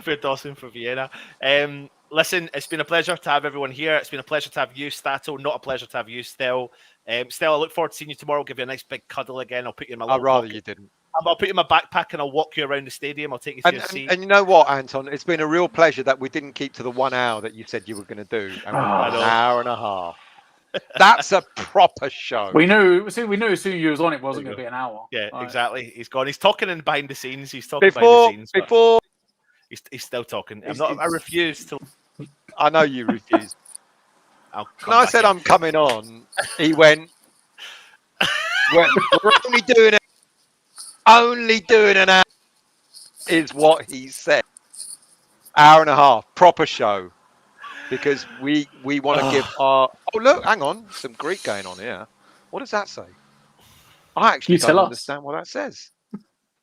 fear Dawson for Vienna. Listen, it's been a pleasure to have everyone here. It's been a pleasure to have you, Stato. Not a pleasure to have you, Stel. Stel, I look forward to seeing you tomorrow. I'll give you a nice big cuddle again. I'll put you in my I'd rather pocket. you didn't. I'll put you in my backpack and I'll walk you around the stadium. I'll take you to your seat. And you know what, Anton? It's been a real pleasure that we didn't keep to the 1 hour that you said you were going to do. And we've got an hour and a half. That's a proper show. We knew as soon as you was on, it wasn't going to be an hour. Yeah, Right. Exactly. He's gone. He's talking in behind the scenes. He's talking behind the scenes. Before he's still talking. I refuse to. I know you refused. When I said I'm coming on, he went. We're only doing an hour. Is what he said. Hour and a half, proper show. Because we want to give our... Oh, look, hang on. Some Greek going on here. What does that say? I actually don't understand what that says.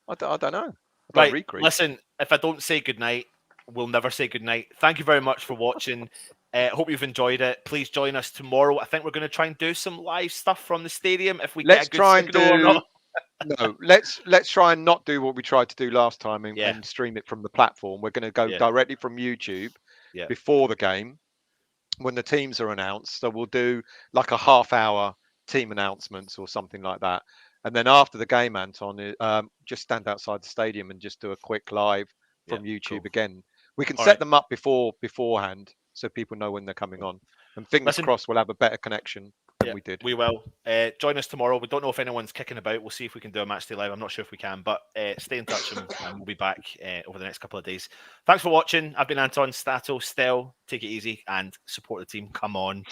I don't know. I don't read Greek. Listen, if I don't say goodnight, we'll never say goodnight. Thank you very much for watching. Hope you've enjoyed it. Please join us tomorrow. I think we're going to try and do some live stuff from the stadium if we get a good signal or not. No, let's try and not do what we tried to do last time and stream it from the platform. We're going to go directly from YouTube before the game when the teams are announced. So we'll do like a half-hour team announcements or something like that. And then after the game, Anton, just stand outside the stadium and just do a quick live from YouTube again. We can set them up beforehand so people know when they're coming on. And fingers crossed, we'll have a better connection than we did. We will. Join us tomorrow. We don't know if anyone's kicking about. We'll see if we can do a match day live. I'm not sure if we can, but stay in touch and we'll be back over the next couple of days. Thanks for watching. I've been Anton, Stato, Stel. Take it easy and support the team. Come on.